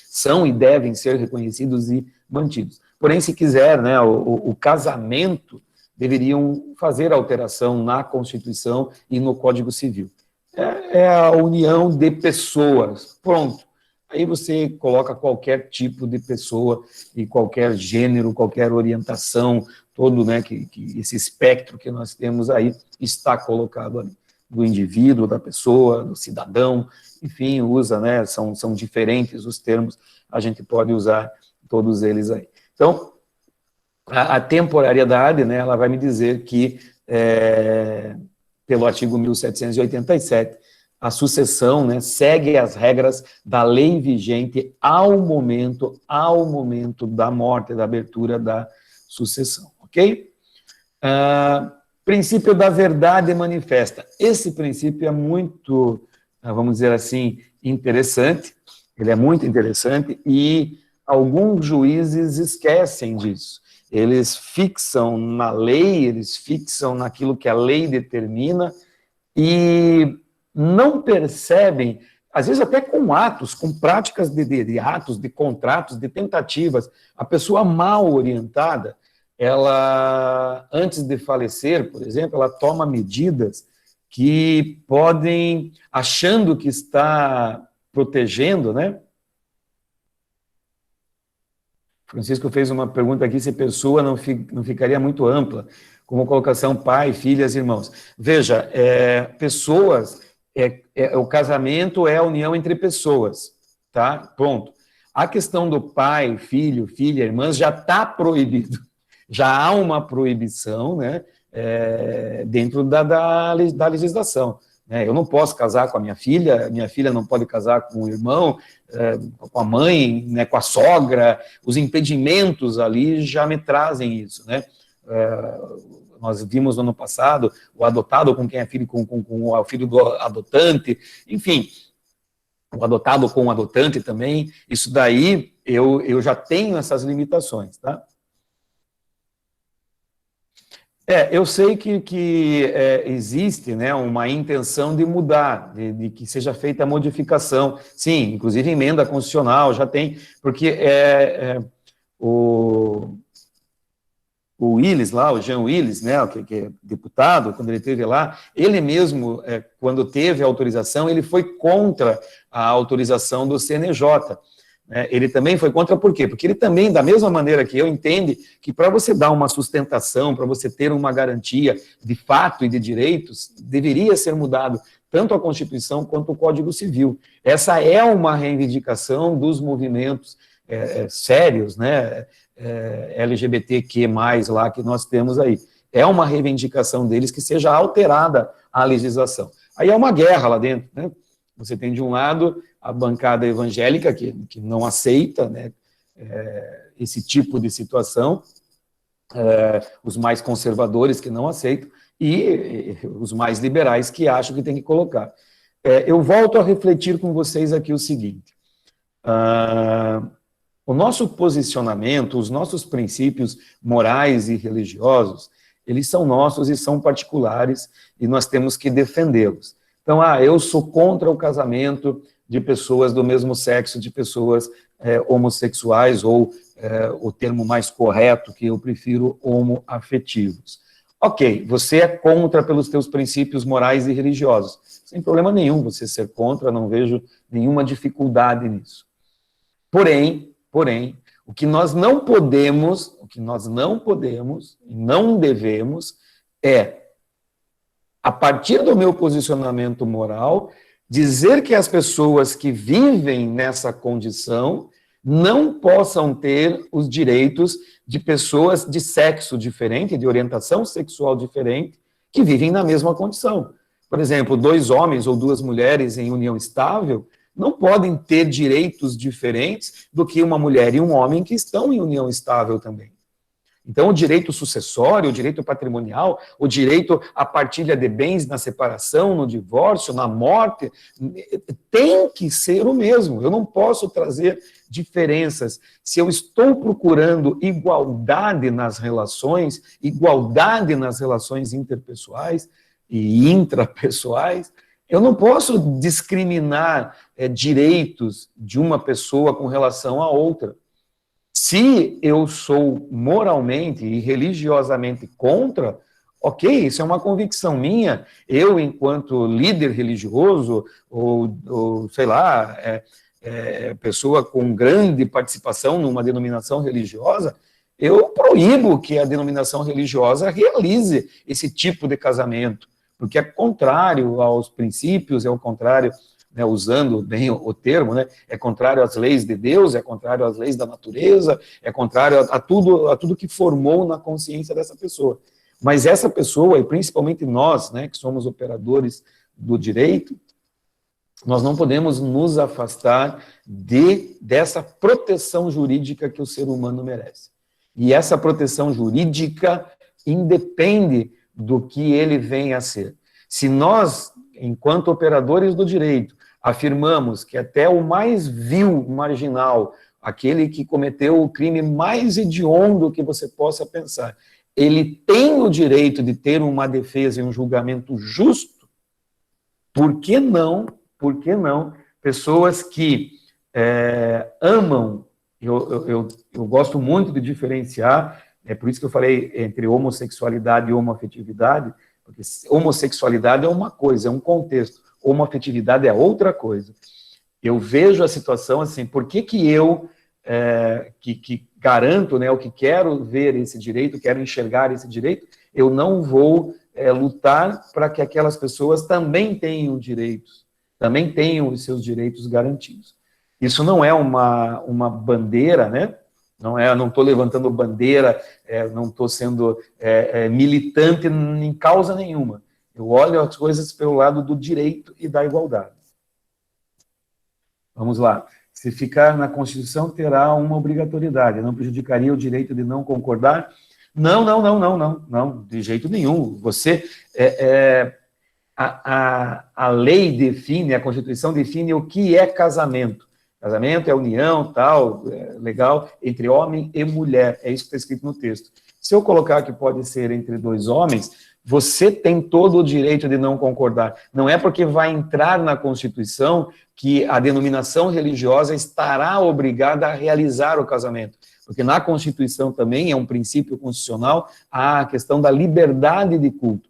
são e devem ser reconhecidos e mantidos. Porém, se quiser, né, o casamento, deveriam fazer alteração na Constituição e no Código Civil. É a união de pessoas, pronto. Aí você coloca qualquer tipo de pessoa e qualquer gênero, qualquer orientação, todo, né, que esse espectro que nós temos aí está colocado ali, do indivíduo, da pessoa, do cidadão, enfim, usa, né, são diferentes os termos, a gente pode usar todos eles aí. Então, a temporariedade, né, ela vai me dizer que, pelo artigo 1787, a sucessão, né, segue as regras da lei vigente ao momento da morte, da abertura da sucessão, ok? Princípio da verdade manifesta. Esse princípio é muito, vamos dizer assim, interessante, ele é muito interessante e alguns juízes esquecem disso. Eles fixam na lei, eles fixam naquilo que a lei determina e não percebem, às vezes até com atos, com práticas de atos, de contratos, de tentativas, a pessoa mal orientada, ela, antes de falecer, por exemplo, ela toma medidas que podem, achando que está protegendo, né? Francisco fez uma pergunta aqui, se a pessoa não ficaria muito ampla, como colocação pai, filhas, irmãos. Veja, pessoas, o casamento é a união entre pessoas, tá? Pronto. A questão do pai, filho, filha, irmãs, já está proibido. Já há uma proibição, né, dentro da legislação. Eu não posso casar com a minha filha não pode casar com o irmão, com a mãe, né, com a sogra, os impedimentos ali já me trazem isso, né? Nós vimos no ano passado o adotado com quem é filho, com o filho do adotante, enfim, o adotado com o adotante também, isso daí eu já tenho essas limitações, tá? Eu sei que existe, né, uma intenção de mudar, de que seja feita a modificação. Sim, inclusive emenda constitucional já tem, porque o Willis lá, o Jean Willis, né, que é deputado, quando ele esteve lá, ele mesmo, quando teve a autorização, ele foi contra a autorização do CNJ. Ele também foi contra, por quê? Porque ele também, da mesma maneira que eu, entende que para você dar uma sustentação, para você ter uma garantia de fato e de direitos, deveria ser mudado tanto a Constituição quanto o Código Civil. Essa é uma reivindicação dos movimentos sérios, né, LGBTQ+, lá que nós temos aí. É uma reivindicação deles que seja alterada a legislação. Aí é uma guerra lá dentro, né? Você tem, de um lado, a bancada evangélica, que não aceita, né, esse tipo de situação, os mais conservadores que não aceitam, e os mais liberais que acham que tem que colocar. Eu volto a refletir com vocês aqui o seguinte, o nosso posicionamento, os nossos princípios morais e religiosos, eles são nossos e são particulares, e nós temos que defendê-los. Então, eu sou contra o casamento de pessoas do mesmo sexo, de pessoas homossexuais, ou o termo mais correto, que eu prefiro, homoafetivos. Ok, você é contra pelos teus princípios morais e religiosos. Sem problema nenhum você ser contra, não vejo nenhuma dificuldade nisso. Porém, o que nós não podemos e não devemos a partir do meu posicionamento moral, dizer que as pessoas que vivem nessa condição não possam ter os direitos de pessoas de sexo diferente, de orientação sexual diferente, que vivem na mesma condição. Por exemplo, 2 homens ou 2 mulheres em união estável não podem ter direitos diferentes do que uma mulher e um homem que estão em união estável também. Então, o direito sucessório, o direito patrimonial, o direito à partilha de bens na separação, no divórcio, na morte, tem que ser o mesmo. Eu não posso trazer diferenças. Se eu estou procurando igualdade nas relações interpessoais e intrapessoais, eu não posso discriminar direitos de uma pessoa com relação a outra. Se eu sou moralmente e religiosamente contra, ok, isso é uma convicção minha. Eu, enquanto líder religioso, ou sei lá, pessoa com grande participação numa denominação religiosa, eu proíbo que a denominação religiosa realize esse tipo de casamento, porque é contrário aos princípios, é o contrário, né, usando bem o termo, né, é contrário às leis de Deus, é contrário às leis da natureza, é contrário a tudo que formou na consciência dessa pessoa. Mas essa pessoa, e principalmente nós, né, que somos operadores do direito, nós não podemos nos afastar dessa proteção jurídica que o ser humano merece. E essa proteção jurídica independe do que ele venha a ser. Se nós, enquanto operadores do direito, afirmamos que até o mais vil marginal, aquele que cometeu o crime mais hediondo que você possa pensar, ele tem o direito de ter uma defesa e um julgamento justo, por que não, pessoas que amam, eu gosto muito de diferenciar, é por isso que eu falei entre homossexualidade e homoafetividade, porque homossexualidade é uma coisa, é um contexto, homoafetividade é outra coisa. Eu vejo a situação assim, por que eu, que garanto, né, o que quero ver esse direito, quero enxergar esse direito, eu não vou lutar para que aquelas pessoas também tenham direitos, também tenham os seus direitos garantidos. Isso não é uma bandeira, né? Não estou levantando bandeira, não estou sendo militante em causa nenhuma. Eu olho as coisas pelo lado do direito e da igualdade. Vamos lá. Se ficar na Constituição, terá uma obrigatoriedade. Não prejudicaria o direito de não concordar? Não, de jeito nenhum. Você, a lei define, a Constituição define o que é casamento. Casamento é união, tal, legal, entre homem e mulher. É isso que está escrito no texto. Se eu colocar que pode ser entre 2 homens, você tem todo o direito de não concordar. Não é porque vai entrar na Constituição que a denominação religiosa estará obrigada a realizar o casamento. Porque na Constituição também é um princípio constitucional a questão da liberdade de culto.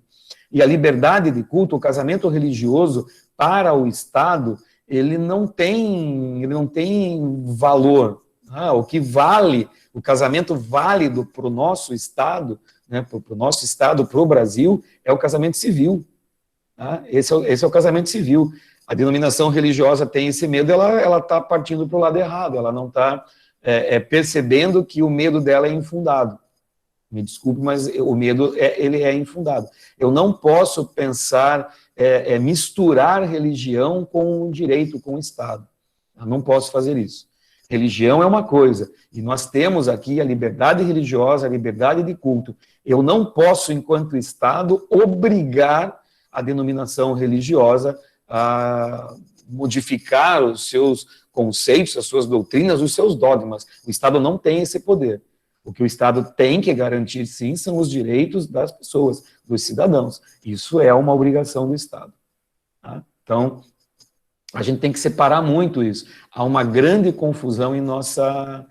E a liberdade de culto, o casamento religioso para o Estado, ele não tem valor. O que vale, o casamento válido para o nosso Estado, né, para o nosso Estado, para o Brasil, é o casamento civil. Tá? Esse é o casamento civil. A denominação religiosa tem esse medo, ela está partindo para o lado errado, ela não está percebendo que o medo dela é infundado. Me desculpe, mas o medo ele é infundado. Eu não posso pensar, misturar religião com o direito, com o Estado. Eu não posso fazer isso. Religião é uma coisa, e nós temos aqui a liberdade religiosa, a liberdade de culto. Eu não posso, enquanto Estado, obrigar a denominação religiosa a modificar os seus conceitos, as suas doutrinas, os seus dogmas. O Estado não tem esse poder. O que o Estado tem que garantir, sim, são os direitos das pessoas, dos cidadãos. Isso é uma obrigação do Estado. Tá? Então, a gente tem que separar muito isso. Há uma grande confusão em nossa...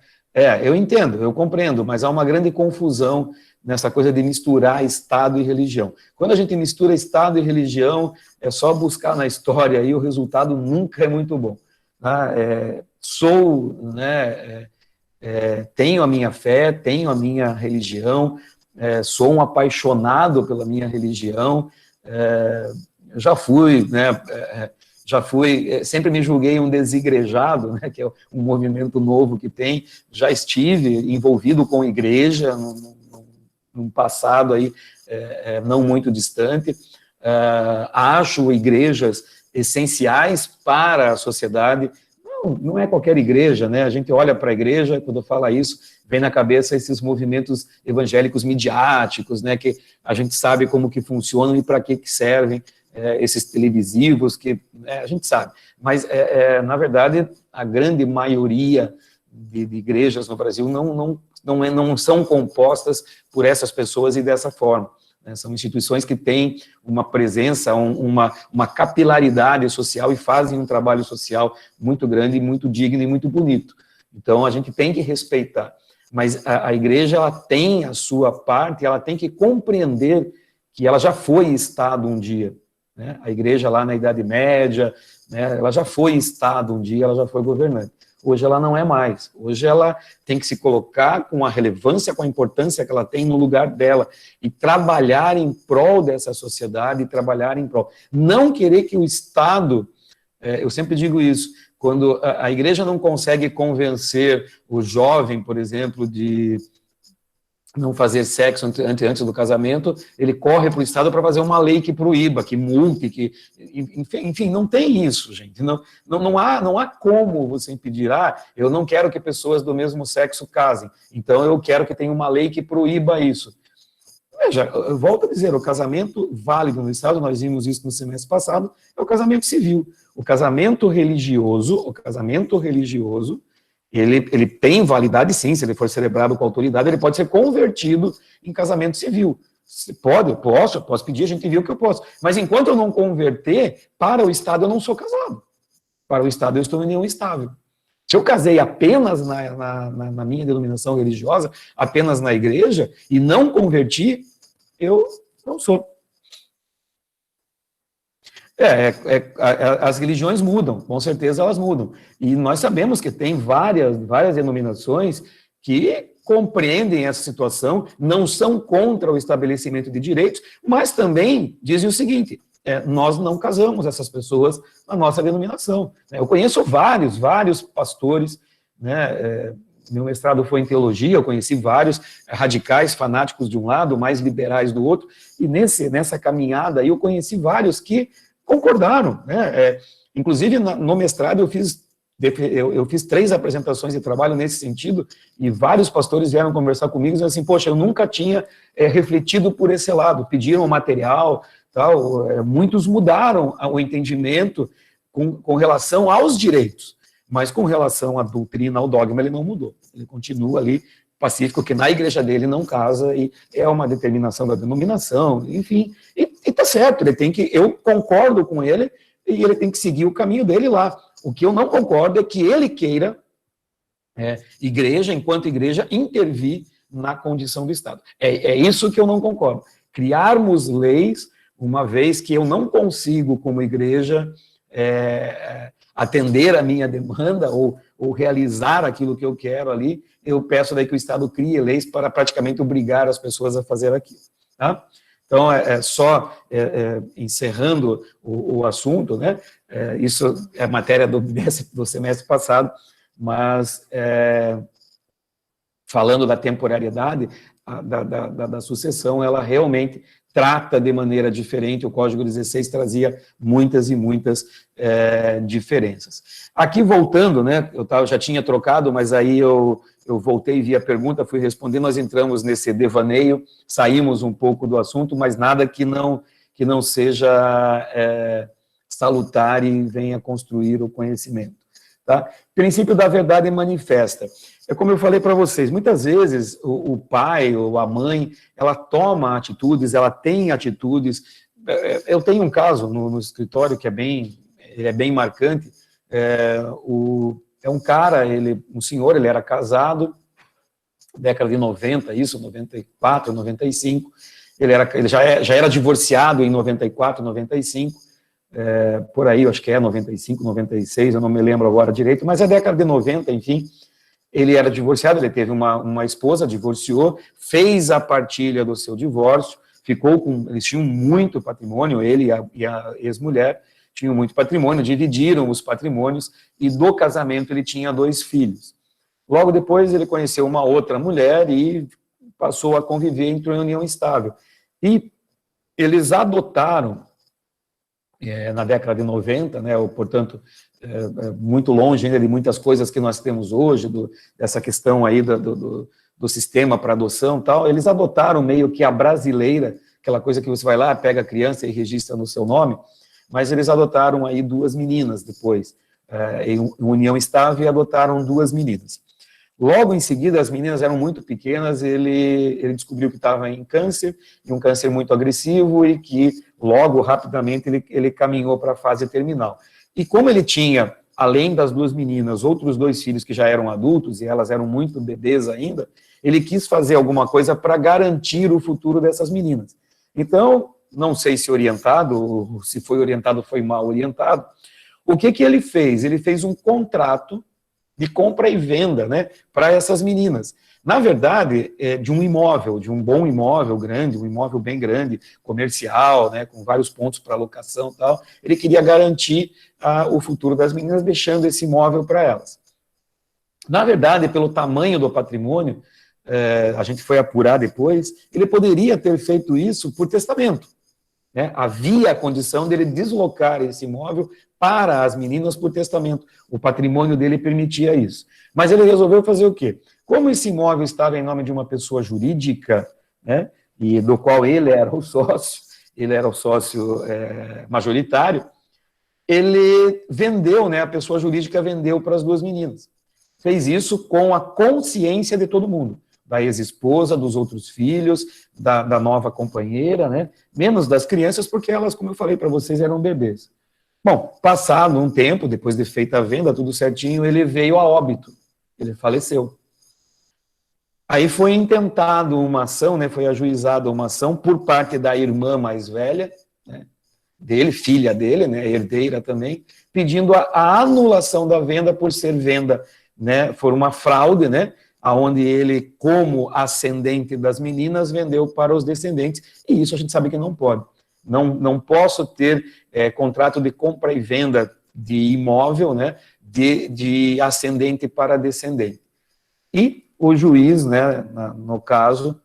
eu entendo, eu compreendo, mas há uma grande confusão nessa coisa de misturar Estado e religião. Quando a gente mistura Estado e religião, é só buscar na história e o resultado nunca é muito bom. Tá? Tenho a minha fé, tenho a minha religião, sou um apaixonado pela minha religião, já fui, sempre me julguei um desigrejado, né, que é um movimento novo que tem, já estive envolvido com igreja, num passado aí, não muito distante, acho igrejas essenciais para a sociedade. Não é qualquer igreja, né? A gente olha para a igreja, quando fala isso, vem na cabeça esses movimentos evangélicos midiáticos, né? Que a gente sabe como que funcionam e para que servem, esses televisivos, que a gente sabe. Mas, na verdade, a grande maioria de igrejas no Brasil não são compostas por essas pessoas e dessa forma. São instituições que têm uma presença, uma capilaridade social e fazem um trabalho social muito grande, muito digno e muito bonito. Então, a gente tem que respeitar. Mas a igreja, ela tem a sua parte, ela tem que compreender que ela já foi Estado um dia, né? A igreja lá na Idade Média, né, ela já foi Estado um dia, ela já foi governante. Hoje ela não é mais. Hoje ela tem que se colocar com a relevância, com a importância que ela tem no lugar dela e trabalhar em prol dessa sociedade, trabalhar em prol. Não querer que o Estado, eu sempre digo isso, quando a igreja não consegue convencer o jovem, por exemplo, de não fazer sexo antes do casamento, ele corre para o Estado para fazer uma lei que proíba, que multe, que, enfim, não tem isso, gente. Não há como você impedir, eu não quero que pessoas do mesmo sexo casem, então eu quero que tenha uma lei que proíba isso. Veja, eu volto a dizer, o casamento válido no Estado, nós vimos isso no semestre passado, é o casamento civil. O casamento religioso, ele tem validade, sim, se ele for celebrado com autoridade, ele pode ser convertido em casamento civil. Posso pedir, a gente viu que eu posso. Mas enquanto eu não converter, para o Estado eu não sou casado. Para o Estado eu estou em união estável. Se eu casei apenas na minha denominação religiosa, apenas na igreja, e não converti, eu não sou. As religiões mudam, com certeza elas mudam. E nós sabemos que tem várias denominações que compreendem essa situação, não são contra o estabelecimento de direitos, mas também dizem o seguinte, nós não casamos essas pessoas na nossa denominação. Eu conheço vários pastores, né, meu mestrado foi em teologia, eu conheci vários radicais, fanáticos de um lado, mais liberais do outro, e nessa caminhada aí eu conheci vários que concordaram, né? Inclusive, no mestrado, eu fiz 3 apresentações de trabalho nesse sentido, e vários pastores vieram conversar comigo e disseram assim, poxa, eu nunca tinha refletido por esse lado, pediram material, tal, muitos mudaram o entendimento com relação aos direitos, mas com relação à doutrina, ao dogma, ele não mudou, ele continua ali pacífico, que na igreja dele não casa, e é uma determinação da denominação, enfim, e tá certo, eu concordo com ele, e ele tem que seguir o caminho dele lá. O que eu não concordo é que ele queira, igreja, enquanto igreja, intervir na condição do Estado. É isso que eu não concordo. Criarmos leis, uma vez que eu não consigo, como igreja, atender a minha demanda ou realizar aquilo que eu quero ali, eu peço daí que o Estado crie leis para praticamente obrigar as pessoas a fazer aquilo. Tá? Então, encerrando o assunto, né? Isso é matéria do semestre passado, mas falando da temporariedade da sucessão, ela realmente trata de maneira diferente, o Código 16 trazia muitas e muitas diferenças. Aqui voltando, né, eu já tinha trocado, mas aí eu voltei, vi a pergunta, fui responder, nós entramos nesse devaneio, saímos um pouco do assunto, mas nada que não seja salutar e venha construir o conhecimento. Tá? Princípio da verdade manifesta. É como eu falei para vocês, muitas vezes o pai ou a mãe, ela toma atitudes, ela tem atitudes. Eu tenho um caso no escritório que ele é bem marcante. É um cara, um senhor, ele era casado, década de 90, 94, 95. Ele já era divorciado em 94, 95. Por aí, eu acho que 95, 96, eu não me lembro agora direito, mas é década de 90, enfim. Ele era divorciado, ele teve uma esposa, divorciou, fez a partilha do seu divórcio, eles tinham muito patrimônio, ele e a ex-mulher tinham muito patrimônio, dividiram os patrimônios, e do casamento ele tinha 2 filhos. Logo depois ele conheceu uma outra mulher e passou a conviver, entrou em união estável. E eles adotaram na década de 90, né, ou, portanto, muito longe ainda de muitas coisas que nós temos hoje, dessa questão aí do sistema para adoção e tal, eles adotaram meio que a brasileira, aquela coisa que você vai lá, pega a criança e registra no seu nome, mas eles adotaram aí 2 meninas depois, em união estável, e adotaram 2 meninas. Logo em seguida, as meninas eram muito pequenas, ele descobriu que estava em câncer, e um câncer muito agressivo, e que logo, rapidamente, ele caminhou para a fase terminal. E como ele tinha, além das 2 meninas, outros 2 filhos que já eram adultos, e elas eram muito bebês ainda, ele quis fazer alguma coisa para garantir o futuro dessas meninas. Então, não sei se orientado, ou se foi orientado, foi mal orientado, o que ele fez? Ele fez um contrato de compra e venda, né, para essas meninas. Na verdade, de um imóvel, de um bom imóvel grande, um imóvel bem grande, comercial, né, com vários pontos para locação e tal, ele queria garantir o futuro das meninas, deixando esse imóvel para elas. Na verdade, pelo tamanho do patrimônio, a gente foi apurar depois, ele poderia ter feito isso por testamento, né? Havia a condição dele deslocar esse imóvel para as meninas por testamento. O patrimônio dele permitia isso. Mas ele resolveu fazer o quê? Como esse imóvel estava em nome de uma pessoa jurídica, né, e do qual ele era o sócio majoritário, ele vendeu, né, a pessoa jurídica vendeu para as 2 meninas. Fez isso com a consciência de todo mundo, da ex-esposa, dos outros filhos, da nova companheira, né, menos das crianças, porque elas, como eu falei para vocês, eram bebês. Bom, passado um tempo, depois de feita a venda, tudo certinho, ele veio a óbito, ele faleceu. Aí foi intentado uma ação, né, foi ajuizada uma ação por parte da irmã mais velha, né, dele, filha dele, né, herdeira também, pedindo a anulação da venda por ser venda, né, for uma fraude, né, onde ele, como ascendente das meninas, vendeu para os descendentes, e isso a gente sabe que não pode. Não posso ter contrato de compra e venda de imóvel, né, de ascendente para descendente. E o juiz, né, no caso,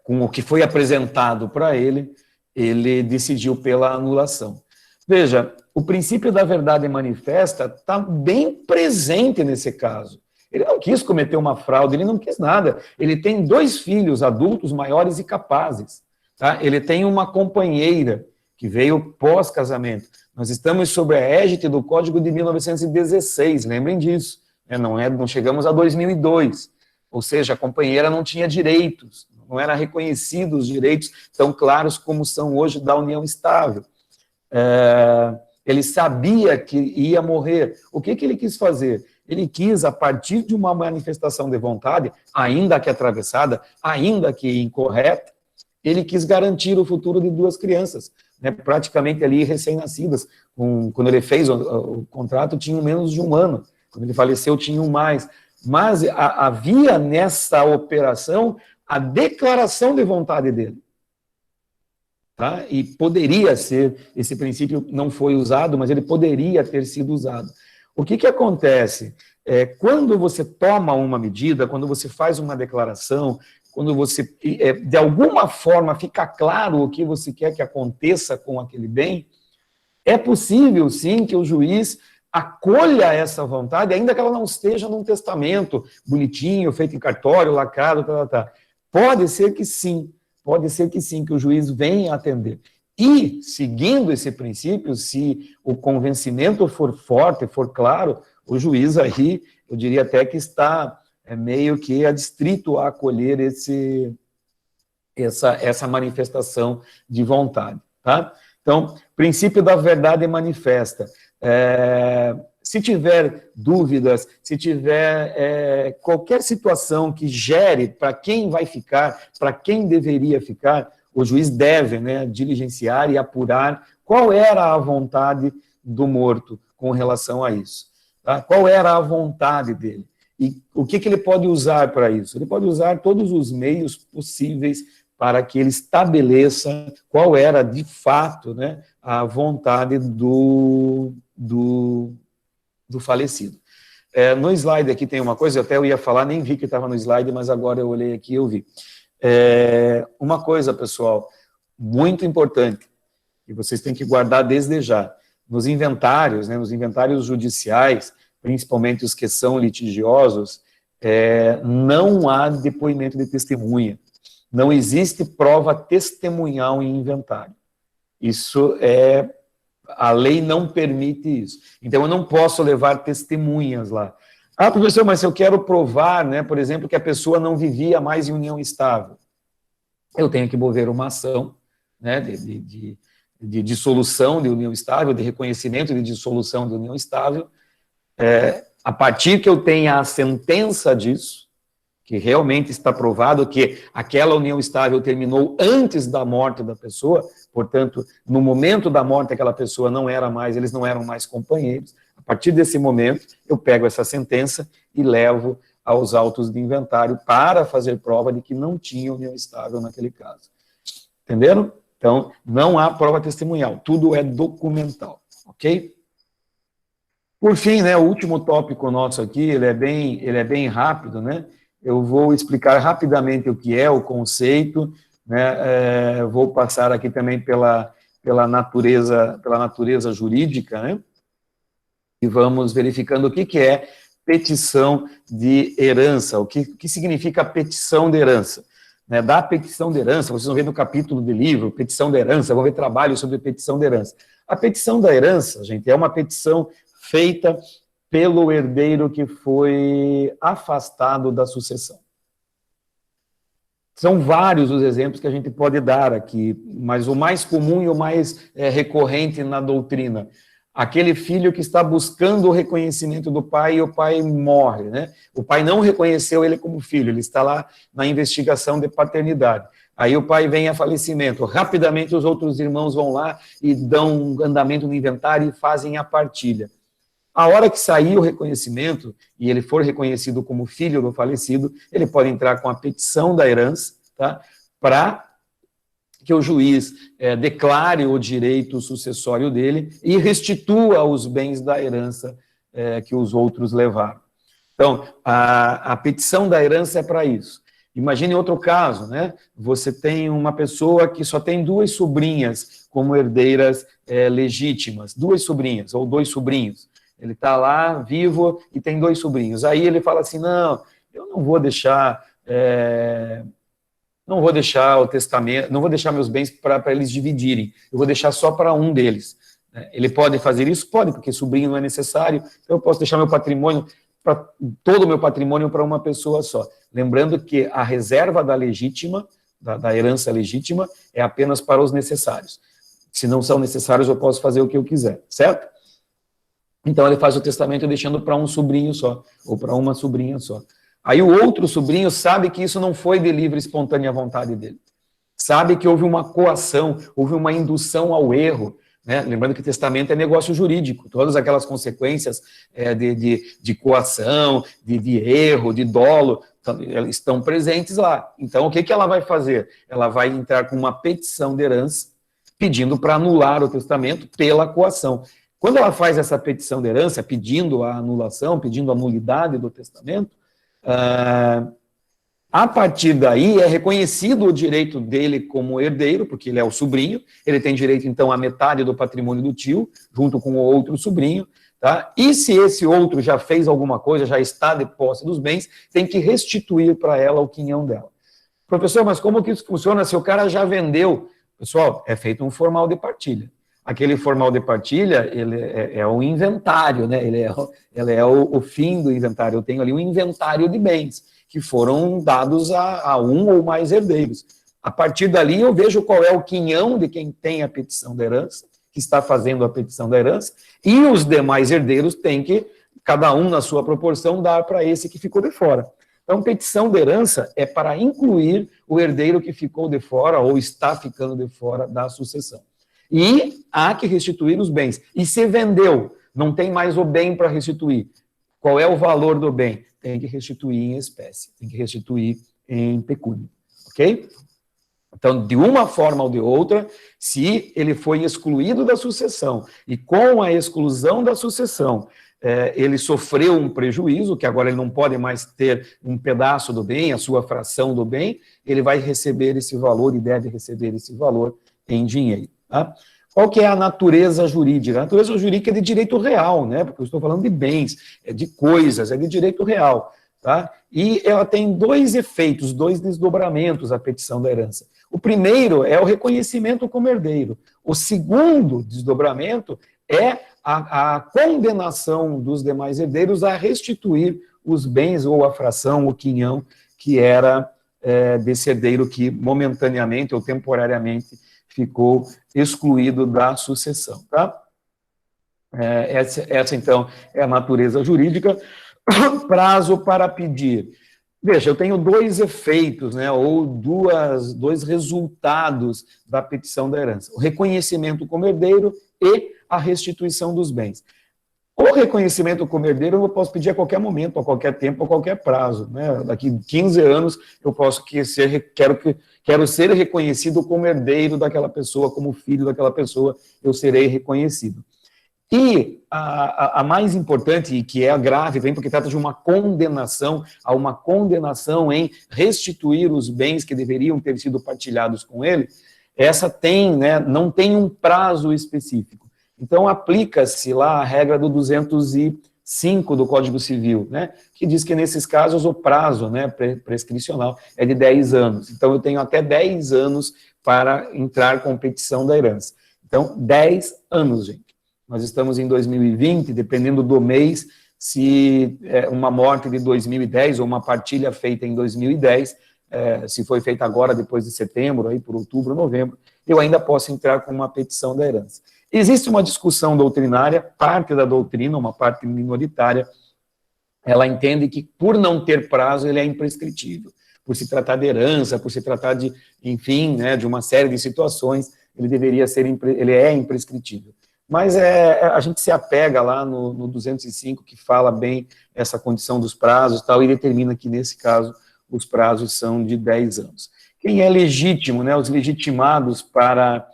com o que foi apresentado para ele, ele decidiu pela anulação. Veja, o princípio da verdade manifesta está bem presente nesse caso. Ele não quis cometer uma fraude, ele não quis nada. Ele tem 2 filhos adultos, maiores e capazes. Tá? Ele tem uma companheira que veio pós-casamento. Nós estamos sob a égide do Código de 1916, lembrem disso. Não chegamos a 2002. Ou seja, a companheira não tinha direitos, não eram reconhecidos os direitos tão claros como são hoje da união estável. Ele sabia que ia morrer. O que ele quis fazer? Ele quis, a partir de uma manifestação de vontade, ainda que atravessada, ainda que incorreta, ele quis garantir o futuro de 2 crianças, né, praticamente ali recém-nascidas. Quando ele fez o contrato, tinham menos de 1 ano. Quando ele faleceu, tinham mais. Mas havia nessa operação a declaração de vontade dele. Tá? E poderia ser, esse princípio não foi usado, mas ele poderia ter sido usado. O que acontece? Quando você toma uma medida, quando você faz uma declaração, quando você, de alguma forma, fica claro o que você quer que aconteça com aquele bem, é possível, sim, que o juiz acolha essa vontade, ainda que ela não esteja num testamento bonitinho, feito em cartório, lacrado, Pode ser que sim, que o juiz venha atender. E, seguindo esse princípio, se o convencimento for forte, for claro, o juiz aí, eu diria até que está meio que adstrito a acolher essa manifestação de vontade. Tá? Então, princípio da verdade manifesta. Se tiver dúvidas, se tiver qualquer situação que gere para quem vai ficar, para quem deveria ficar, o juiz deve, né, diligenciar e apurar qual era a vontade do morto com relação a isso. Tá? Qual era a vontade dele? E o que ele pode usar para isso? Ele pode usar todos os meios possíveis para que ele estabeleça qual era, de fato, né, a vontade do falecido. No slide aqui tem uma coisa, até eu ia falar, nem vi que estava no slide, mas agora eu olhei aqui e eu vi. Uma coisa, pessoal, muito importante, e vocês têm que guardar desde já. Nos inventários, né, nos inventários judiciais, principalmente os que são litigiosos, não há depoimento de testemunha. Não existe prova testemunhal em inventário. Isso a lei não permite isso. Então, eu não posso levar testemunhas lá. Ah, professor, mas se eu quero provar, né, por exemplo, que a pessoa não vivia mais em união estável, eu tenho que mover uma ação, né, de dissolução de união estável, de reconhecimento de dissolução de união estável. A partir que eu tenha a sentença disso, que realmente está provado que aquela união estável terminou antes da morte da pessoa, portanto, no momento da morte aquela pessoa não era mais, eles não eram mais companheiros, a partir desse momento eu pego essa sentença e levo aos autos de inventário para fazer prova de que não tinha união estável naquele caso. Entenderam? Então, não há prova testemunhal, tudo é documental, ok? Por fim, né, o último tópico nosso aqui, ele é bem rápido, né? Eu vou explicar rapidamente o que é o conceito, né? Vou passar aqui também pela natureza jurídica, né? E vamos verificando o que é petição de herança, o que significa petição de herança. Né? Da petição de herança, vocês vão ver no capítulo de livro, petição de herança, vão ver trabalho sobre petição de herança. A petição da herança, gente, é uma petição feita pelo herdeiro que foi afastado da sucessão. São vários os exemplos que a gente pode dar aqui, mas o mais comum e o mais recorrente na doutrina, aquele filho que está buscando o reconhecimento do pai e o pai morre, né? O pai não reconheceu ele como filho, ele está lá na investigação de paternidade. Aí o pai vem a falecimento, rapidamente os outros irmãos vão lá e dão andamento no inventário e fazem a partilha. A hora que sair o reconhecimento, e ele for reconhecido como filho do falecido, ele pode entrar com a petição da herança, tá? Para que o juiz declare o direito sucessório dele e restitua os bens da herança que os outros levaram. Então, a petição da herança é para isso. Imagine outro caso, né? Você tem uma pessoa que só tem 2 sobrinhas como herdeiras legítimas, 2 sobrinhas ou 2 sobrinhos. Ele está lá, vivo, e tem 2 sobrinhos. Aí ele fala assim, não, eu não vou deixar o testamento, não vou deixar meus bens para eles dividirem, eu vou deixar só para um deles. Ele pode fazer isso? Pode, porque sobrinho não é necessário, então eu posso deixar meu patrimônio, todo o meu patrimônio para uma pessoa só. Lembrando que a reserva da legítima, da herança legítima, é apenas para os necessários. Se não são necessários, eu posso fazer o que eu quiser, certo? Então, ele faz o testamento deixando para um sobrinho só, ou para uma sobrinha só. Aí o outro sobrinho sabe que isso não foi de livre e espontânea vontade dele. Sabe que houve uma coação, houve uma indução ao erro, né? Lembrando que testamento é negócio jurídico, todas aquelas consequências de coação, de erro, de dolo, estão presentes lá. Então, o que ela vai fazer? Ela vai entrar com uma petição de herança, pedindo para anular o testamento pela coação. Quando ela faz essa petição de herança, pedindo a anulação, pedindo a nulidade do testamento, a partir daí é reconhecido o direito dele como herdeiro, porque ele é o sobrinho, ele tem direito, então, à metade do patrimônio do tio, junto com o outro sobrinho, tá? E se esse outro já fez alguma coisa, já está de posse dos bens, tem que restituir para ela o quinhão dela. Professor, mas como que isso funciona se o cara já vendeu? Pessoal, é feito um formal de partilha. Aquele formal de partilha, ele é o inventário, né? Ele é o fim do inventário. Eu tenho ali um inventário de bens que foram dados a um ou mais herdeiros. A partir dali, eu vejo qual é o quinhão de quem tem a petição da herança, que está fazendo a petição da herança, e os demais herdeiros têm que, cada um na sua proporção, dar para esse que ficou de fora. Então, petição de herança é para incluir o herdeiro que ficou de fora ou está ficando de fora da sucessão. E há que restituir os bens. E se vendeu, não tem mais o bem para restituir. Qual é o valor do bem? Tem que restituir em espécie, tem que restituir em pecúnia, ok? Então, de uma forma ou de outra, se ele foi excluído da sucessão e com a exclusão da sucessão, ele sofreu um prejuízo, que agora ele não pode mais ter um pedaço do bem, a sua fração do bem, ele vai receber esse valor e deve receber esse valor em dinheiro. Tá? Qual que é a natureza jurídica? A natureza jurídica é de direito real, né? Porque eu estou falando de bens, é de coisas, é de direito real. Tá? E ela tem dois efeitos, dois desdobramentos, a petição da herança. O primeiro é o reconhecimento como herdeiro. O segundo desdobramento é a condenação dos demais herdeiros a restituir os bens ou a fração, o quinhão, que era desse herdeiro que momentaneamente ou temporariamente ficou excluído da sucessão. Tá? Essa, então, é a natureza jurídica. Prazo para pedir. Veja, eu tenho dois efeitos, né, ou dois resultados da petição da herança. O reconhecimento como herdeiro e a restituição dos bens. O reconhecimento como herdeiro eu posso pedir a qualquer momento, a qualquer tempo, a qualquer prazo. Né? Daqui 15 anos eu posso quero ser reconhecido como herdeiro daquela pessoa, como filho daquela pessoa, eu serei reconhecido. E a mais importante, e que é a grave também, porque trata de uma condenação, há uma condenação em restituir os bens que deveriam ter sido partilhados com ele, essa tem, né, não tem um prazo específico. Então, aplica-se lá a regra do 205 do Código Civil, né, que diz que, nesses casos, o prazo, né, prescricional é de 10 anos. Então, eu tenho até 10 anos para entrar com petição da herança. Então, 10 anos, gente. Nós estamos em 2020, dependendo do mês, se é uma morte de 2010 ou uma partilha feita em 2010, se foi feita agora, depois de setembro, aí por outubro, novembro, eu ainda posso entrar com uma petição da herança. Existe uma discussão doutrinária, parte da doutrina, uma parte minoritária, ela entende que, por não ter prazo, ele é imprescritível. Por se tratar de herança, por se tratar de, enfim, né, de uma série de situações, ele é imprescritível. Mas a gente se apega lá no 205, que fala bem essa condição dos prazos e tal, e determina que, nesse caso, os prazos são de 10 anos. Quem é legítimo, né, os legitimados para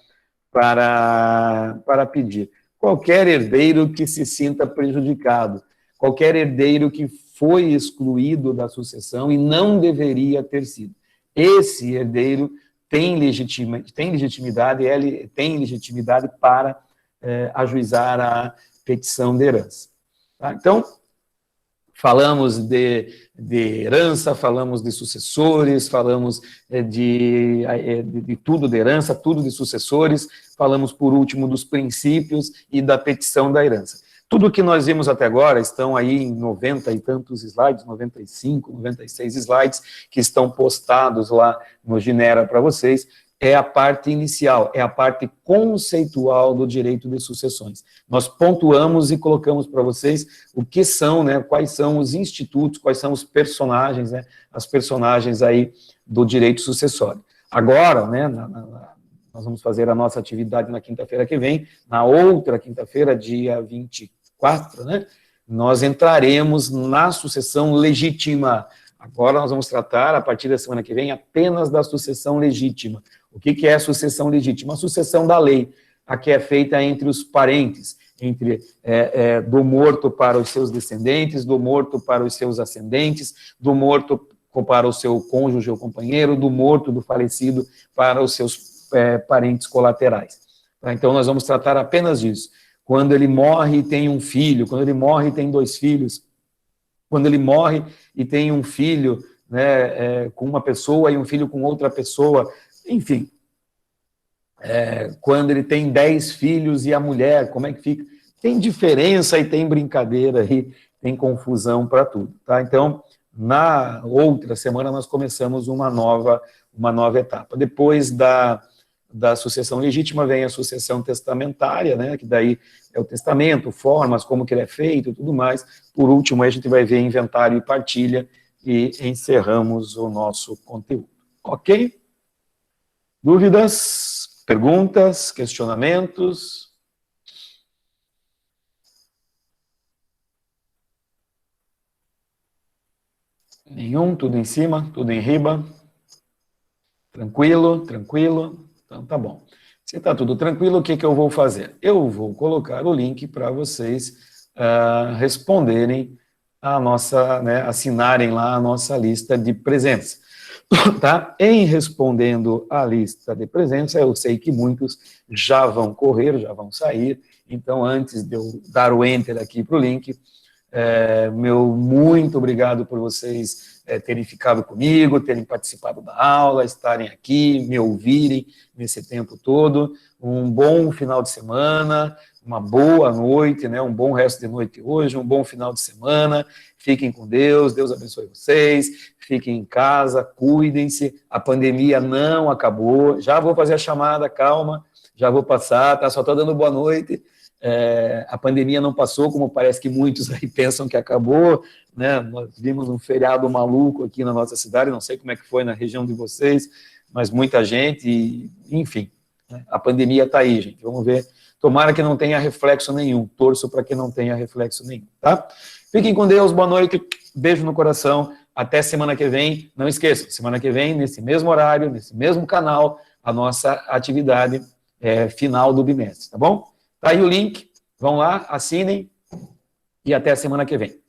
pedir? Qualquer herdeiro que se sinta prejudicado, qualquer herdeiro que foi excluído da sucessão e não deveria ter sido. Esse herdeiro tem legitimidade para ajuizar a petição de herança. Tá? Então, falamos de herança, falamos de sucessores, falamos de tudo de herança, tudo de sucessores, falamos, por último, dos princípios e da petição da herança. Tudo que nós vimos até agora, estão aí em 90 e tantos slides, 95, 96 slides, que estão postados lá no Ginera para vocês, é a parte inicial, é a parte conceitual do direito de sucessões. Nós pontuamos e colocamos para vocês o que são, né, quais são os institutos, quais são os personagens, né, as personagens aí do direito sucessório. Agora, né, nós vamos fazer a nossa atividade na quinta-feira que vem, na outra quinta-feira, dia 24, né, nós entraremos na sucessão legítima. Agora nós vamos tratar, a partir da semana que vem, apenas da sucessão legítima. O que é a sucessão legítima? A sucessão da lei, a que é feita entre os parentes, do morto para os seus descendentes, do morto para os seus ascendentes, do morto para o seu cônjuge ou companheiro, do morto, do falecido, para os seus parentes colaterais. Então, nós vamos tratar apenas disso. Quando ele morre e tem um filho, quando ele morre e tem 2 filhos, quando ele morre e tem um filho, né, com uma pessoa e um filho com outra pessoa, enfim, quando ele tem 10 filhos e a mulher, como é que fica? Tem diferença e tem brincadeira e tem confusão para tudo, tá? Então, na outra semana nós começamos uma nova etapa. Depois da sucessão legítima vem a sucessão testamentária, né, que daí é o testamento, formas, como que ele é feito e tudo mais. Por último, aí a gente vai ver inventário e partilha e encerramos o nosso conteúdo. Ok? Dúvidas, perguntas, questionamentos? Nenhum? Tudo em cima? Tudo em riba? Tranquilo? Tranquilo? Então tá bom. Se está tudo tranquilo, o que eu vou fazer? Eu vou colocar o link para vocês responderem a nossa, né, assinarem lá a nossa lista de presença. Tá? Em respondendo à lista de presença, eu sei que muitos já vão correr, já vão sair, então antes de eu dar o enter aqui para o link, meu muito obrigado por vocês terem ficado comigo, terem participado da aula, estarem aqui, me ouvirem nesse tempo todo. Um bom final de semana, uma boa noite, né? Um bom resto de noite hoje, um bom final de semana. Fiquem com Deus, Deus abençoe vocês, fiquem em casa, cuidem-se, a pandemia não acabou. Já vou fazer a chamada, calma, já vou passar, tá? Só estou dando boa noite. A pandemia não passou, como parece que muitos aí pensam que acabou, né? Nós vimos um feriado maluco aqui na nossa cidade, não sei como é que foi na região de vocês, mas muita gente, enfim, né? A pandemia está aí, gente, vamos ver, tomara que não tenha reflexo nenhum, torço para que não tenha reflexo nenhum, tá? Fiquem com Deus, boa noite, beijo no coração, até semana que vem, não esqueçam, semana que vem, nesse mesmo horário, nesse mesmo canal, a nossa atividade final do bimestre, tá bom? Tá aí o link, vão lá, assinem e até a semana que vem.